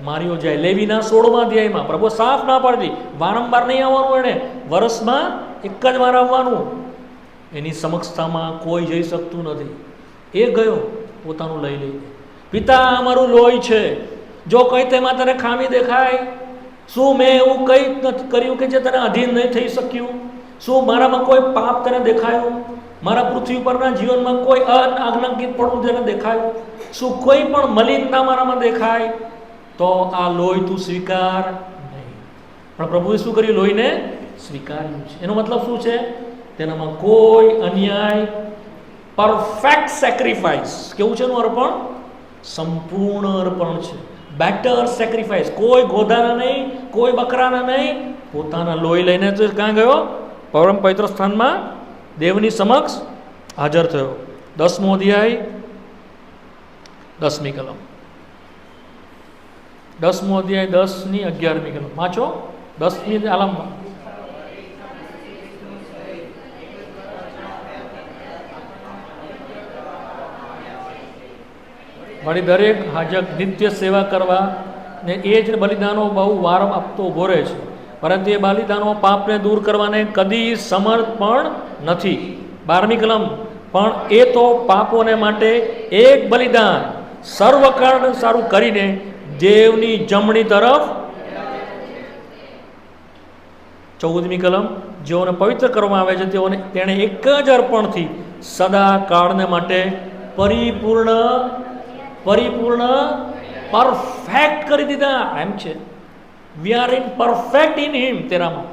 S1: માર્યો જાય. લેવીના 16મા અધ્યાયમાં પ્રભુ સાફ ના પાડતી, વારંવાર નહીં આવવાનું. એણે વર્ષમાં એક જ વાર આવવાનું. એની સમક્ષતામાં કોઈ જઈ શકતું નથી. એ ગયો પોતાનું લઈ લઈને. પિતા, અમારું લોહી છે, જો કંઈ તેમાં તને ખામી દેખાય, શું મેં એવું કંઈ નથી કર્યું કે જે તને અધીન નહીં થઈ શક્યું? શું મારામાં કોઈ પાપ તને દેખાયું? મારા પૃથ્વી પરના જીવનમાં કોઈ અનાજ્ઞાકીત પણ તને દેખાયું? શું કોઈ પણ મલિનતા મારામાં દેખાય? તો આ લોહી તું સ્વીકાર નહીં. પણ પ્રભુએ શું કર્યું? લોહીને સ્વીકાર્યું છે. એનો મતલબ શું છે? તેનામાં કોઈ અન્યાય, પરફેક્ટ સેક્રિફાઈસ. કેવું છે એનું અર્પણ? સંપૂર્ણ અર્પણ છે. Better sacrifice. કોઈ ગોધાના નહીં, કોઈ બકરાના નહીં, પોતાના લોહી લઈને તો ક્યાં ગયો? પરમ પવિત્ર સ્થાનમાં દેવની સમક્ષ હાજર થયો. 10મો અધ્યાય 10મી કલમ. 10મો અધ્યાય 10ની 11મી કલમ વાંચો. 10મી આલમમાં વળી દરેક હાજક નિત્ય સેવા કરવા ને એ જ બલિદાનો બહુ વારમ આપતો ઊભો રહે છે, પરંતુ એ બલિદાનો પાપને દૂર કરવાને કદી સમર્થ પણ નથી. 12મી કલમ. પણ એ તો પાપોને માટે એક બલિદાન સર્વકાળ સારું કરીને દેવની જમણી તરફ. 14મી કલમ. જેઓને પવિત્ર કરવામાં આવે છે તેઓને તેણે એક જ અર્પણથી સદા કાળને માટે પરિપૂર્ણ પરફેક્ટ કરી દીધા. એમ છે, we are in perfect in him. તેરામાં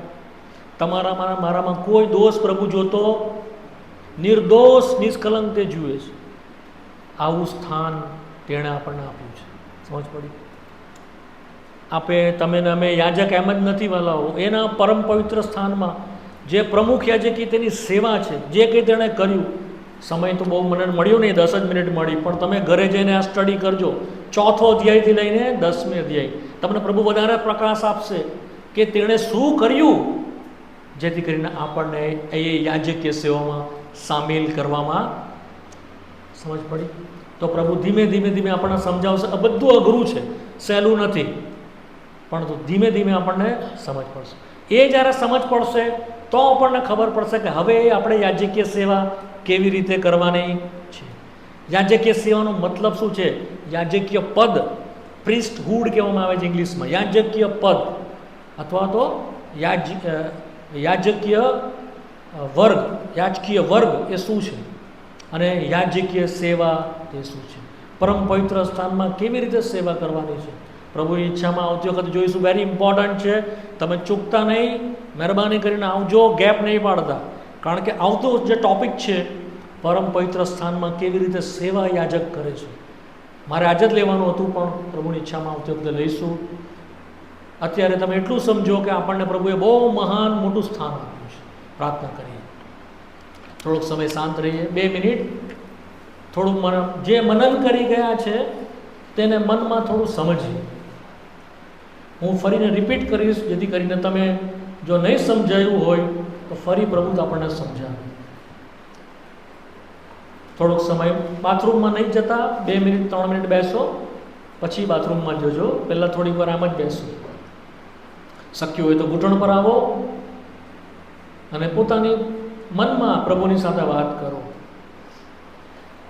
S1: તમારામાં મારામાં કોઈ દોષ પ્રભુ જોતો, નિર્દોષ નિષ્કલંક તે જુએ છે. આવું સ્થાન તેણે આપણને આપ્યું છે. સમજ પડી? આપે તમે ને અમે યાજક એમ જ નથી વાલાઓ. એના પરમ પવિત્ર સ્થાનમાં જે પ્રમુખ યાજકી તેની સેવા છે, જે કંઈ તેણે કર્યું. સમય તો બહુ મને મળ્યો નહીં, 10 જ મિનિટ મળી, પણ તમે ઘરે જઈને આ સ્ટડી કરજો. 4થો અધ્યાયથી લઈને 10મી અધ્યાય તમને પ્રભુ વધારે પ્રકાશ આપશે કે તેણે શું કર્યું, જેથી કરીને આપણને એ યાજકીય સેવામાં સામેલ કરવામાં. સમજ પડી? તો પ્રભુ ધીમે ધીમે આપણને સમજાવશે. આ બધું અઘરું છે, સહેલું નથી, પણ તો ધીમે ધીમે આપણને સમજ પડશે. એ જ્યારે સમજ પડશે તો આપણને ખબર પડશે કે હવે આપણે યાજકીય સેવા કેવી રીતે કરવાની છે. યાજકીય સેવાનો મતલબ શું છે? યાજકીય પદ, પ્રિસ્ટહુડ કહેવામાં આવે છે ઇંગ્લિશમાં. યાજકીય પદ અથવા તો યાજકીય વર્ગ એ શું છે, અને યાજકીય સેવા એ શું છે? પરમ પવિત્ર સ્થાનમાં કેવી રીતે સેવા કરવાની છે? પ્રભુની ઈચ્છામાં આવતી વખતે જોઈશું. વેરી ઇમ્પોર્ટન્ટ છે. તમે ચૂકતા નહીં. મહેરબાની કરીને આવજો, ગેપ નહીં પાડતા. કારણ કે આવતો જે ટોપિક છે, પરમ પવિત્ર સ્થાનમાં કેવી રીતે સેવા યાજક કરે છે, મારે આજે જ લેવાનું હતું, પણ પ્રભુની ઈચ્છામાં આવતી વખતે લઈશું. અત્યારે તમે એટલું સમજો કે આપણને પ્રભુએ બહુ મહાન મોટું સ્થાન આપ્યું છે. પ્રાર્થના કરીએ, થોડોક સમય શાંત રહીએ, 2 મિનિટ. થોડું જે મનન કરી ગયા છે તેને મનમાં થોડું સમજીએ. હું ફરીને રિપીટ કરીશ, જેથી કરીને તમે જો નહીં સમજાયું હોય તો ફરી પ્રભુ આપણને સમજાવે. થોડોક સમય બાથરૂમમાં નહીં જતા, 2 મિનિટ 3 મિનિટ બેસો, પછી બાથરૂમમાં જજો. પહેલાં થોડીક વાર આમ જ બેસો. શક્ય હોય તો ઘૂંટણ પર આવો અને પોતાની મનમાં પ્રભુની સાથે વાત કરો.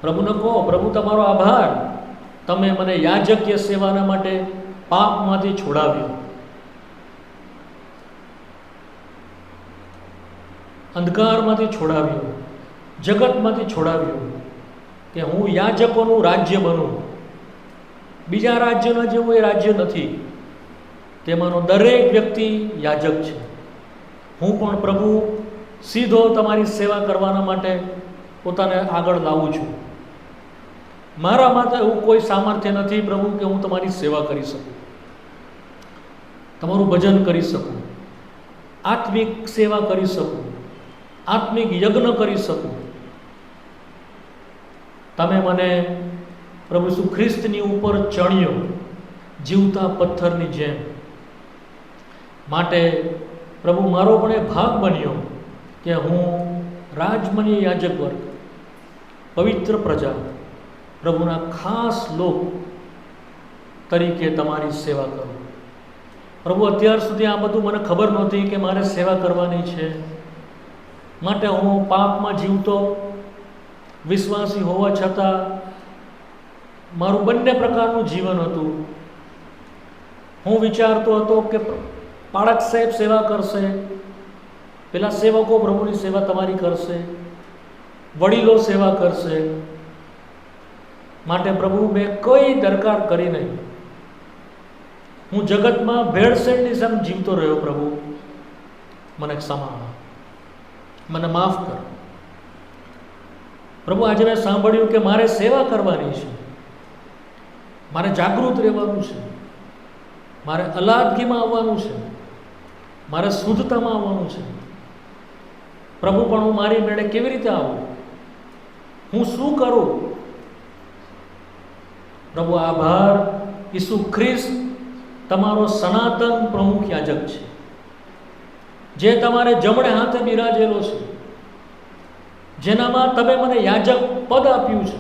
S1: પ્રભુને કહો, પ્રભુ તમારો આભાર, તમે મને યાજકીય સેવાના માટે પાપમાંથી છોડાવ્યો, અંધકારમાંથી છોડાવ્યો, જગતમાંથી છોડાવ્યો, કે હું યાજકોનું રાજ્ય બનું. બીજા રાજ્યના જેવું એ રાજ્ય નથી. તેમાંનો દરેક વ્યક્તિ યાજક છે. હું પણ પ્રભુ સીધો તમારી સેવા કરવાના માટે પોતાને આગળ લાવું છું. મારા માટે એવું કોઈ સામર્થ્ય નથી પ્રભુ કે હું તમારી સેવા કરી શકું, તમારું ભજન કરી શકું, આત્મિક સેવા કરી શકું, આત્મિક યજ્ઞ કરી શકું. તમે મને પ્રભુ ઈસુ ખ્રિસ્તની ઉપર ચણ્યો જીવતા પથ્થરની જેમ. માટે પ્રભુ મારો પણ એ ભાગ બન્યો કે હું રાજમની યાજક વર્ગ, પવિત્ર પ્રજા, પ્રભુના ખાસ લોક તરીકે તમારી સેવા કરું. પ્રભુ અત્યાર સુધી આ બધું મને ખબર નહોતી કે મારે સેવા કરવાની છે. માટે હું પાપમાં જીવતો વિશ્વાસી હોવા છતાં મારું બંને પ્રકારનું જીવન હતું. હું વિચારતો હતો કે પાળક સાહેબ સેવા કરશે, પેલા સેવકો પ્રભુની સેવા તમારી કરશે, વડીલો સેવા કરશે. માટે પ્રભુ મેં કોઈ દરકાર કરી નહીં. હું જગતમાં ભેળસેળની જેમ જીવતો રહ્યો પ્રભુ. મને ક્ષમા આપ, મને માફ કર. પ્રભુ, આજે મેં સાંભળ્યું કે મારે સેવા કરવાની છે, મારે જાગૃત રહેવાનું છે, મારે અલાદગીમાં આવવાનું છે, મારે શુદ્ધતામાં આવવાનું છે. પ્રભુ, પણ હું મારી મેળે કેવી રીતે આવું? હું શું કરું? પ્રભુ, આભાર, ઈસુ ખ્રિસ્ત તમારો સનાતન પ્રમુખ યાજક છે, જે તમારે જમણે હાથે બિરાજેલો છે, જેનામાં તમે મને યાજક પદ આપ્યું છે.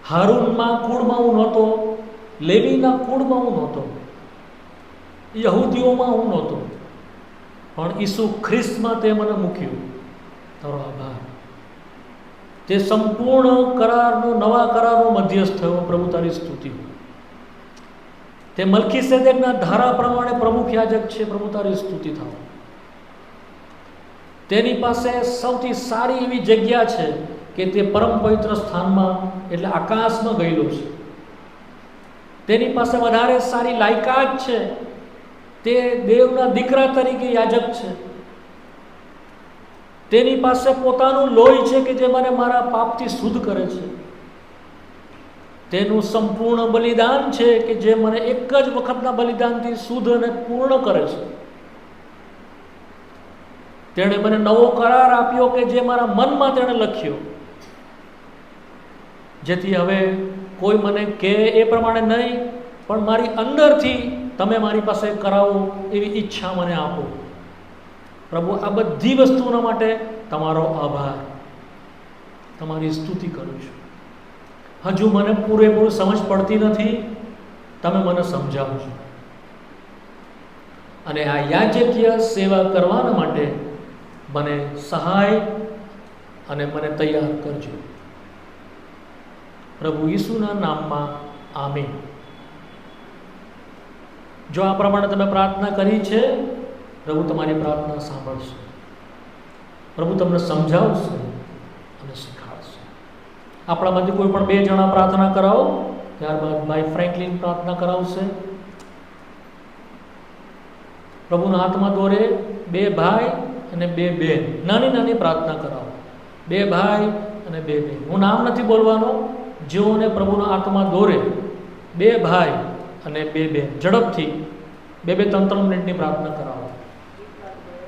S1: હારૂનના કુળમાં હું નહોતો, લેવીના કુળમાં હું નહોતો, યહૂદીઓમાં હું નહોતો, પણ ઈસુ ખ્રિસ્તમાં તે મને મૂક્યું. તારો આભાર. તે સંપૂર્ણ કરારનો, નવા કરારનો મધ્યસ્થ થયો. પ્રભુ, તારી સ્તુતિ. તે મલ્કીસેદેકના ધારા પ્રમાણે પ્રમુખ યાજક છે. પ્રભુ, તારી સ્તુતિ થાવ. તેની પાસે સૌથી સારી એવી જગ્યા છે કે તે પરમ પવિત્ર સ્થાનમાં એટલે આકાશમાં ગયેલો છે. તેની પાસે વધારે સારી લાયકાત છે. તે દેવના દીકરા તરીકે યાજક છે. તેની પાસે પોતાનું લોહી છે કે જે મને મારા પાપથી શુદ્ધ કરે છે. તેનું સંપૂર્ણ બલિદાન છે કે જે મને એક જ વખતના બલિદાનથી શુદ્ધ અને પૂર્ણ કરે છે. તેણે મને નવો કરાર આપ્યો કે જે મારા મનમાં તેણે લખ્યો, જેથી હવે કોઈ મને કહે એ પ્રમાણે નહીં, પણ મારી અંદરથી તમે મારી પાસે કરાવો એવી ઈચ્છા મને આપો. પ્રભુ, આ બધી વસ્તુઓના માટે તમારો આભાર, તમારી સ્તુતિ કરું છું. હજુ મને પૂરેપૂરું સમજ પડતી નથી, તમે મને સમજાવજો. અને આ યાજકીય સેવા કરવાના માટે મને સહાય અને મને તૈયાર કરજો. પ્રભુ ઈસુના નામમાં આમીન. જો આ પ્રમાણે તમે પ્રાર્થના કરી છે, પ્રભુ તમારી પ્રાર્થના સાંભળશે. પ્રભુ તમને સમજાવશે અને શીખવાડશે. આપણામાંથી કોઈ પણ 2 જણા પ્રાર્થના કરાવો, ત્યારબાદ ભાઈ ફ્રેન્કલિન પ્રાર્થના કરાવશે. પ્રભુના હાથમાં દોરે 2 ભાઈ અને 2 બહેન નાની નાની પ્રાર્થના કરાવો. 2 ભાઈ અને 2 બહેન. હું નામ નથી બોલવાનો. જેઓને પ્રભુના હાથમાં દોરે 2 ભાઈ અને 2 બહેન ઝડપથી 2-2, 3-3 મિનિટની પ્રાર્થના કરાવો.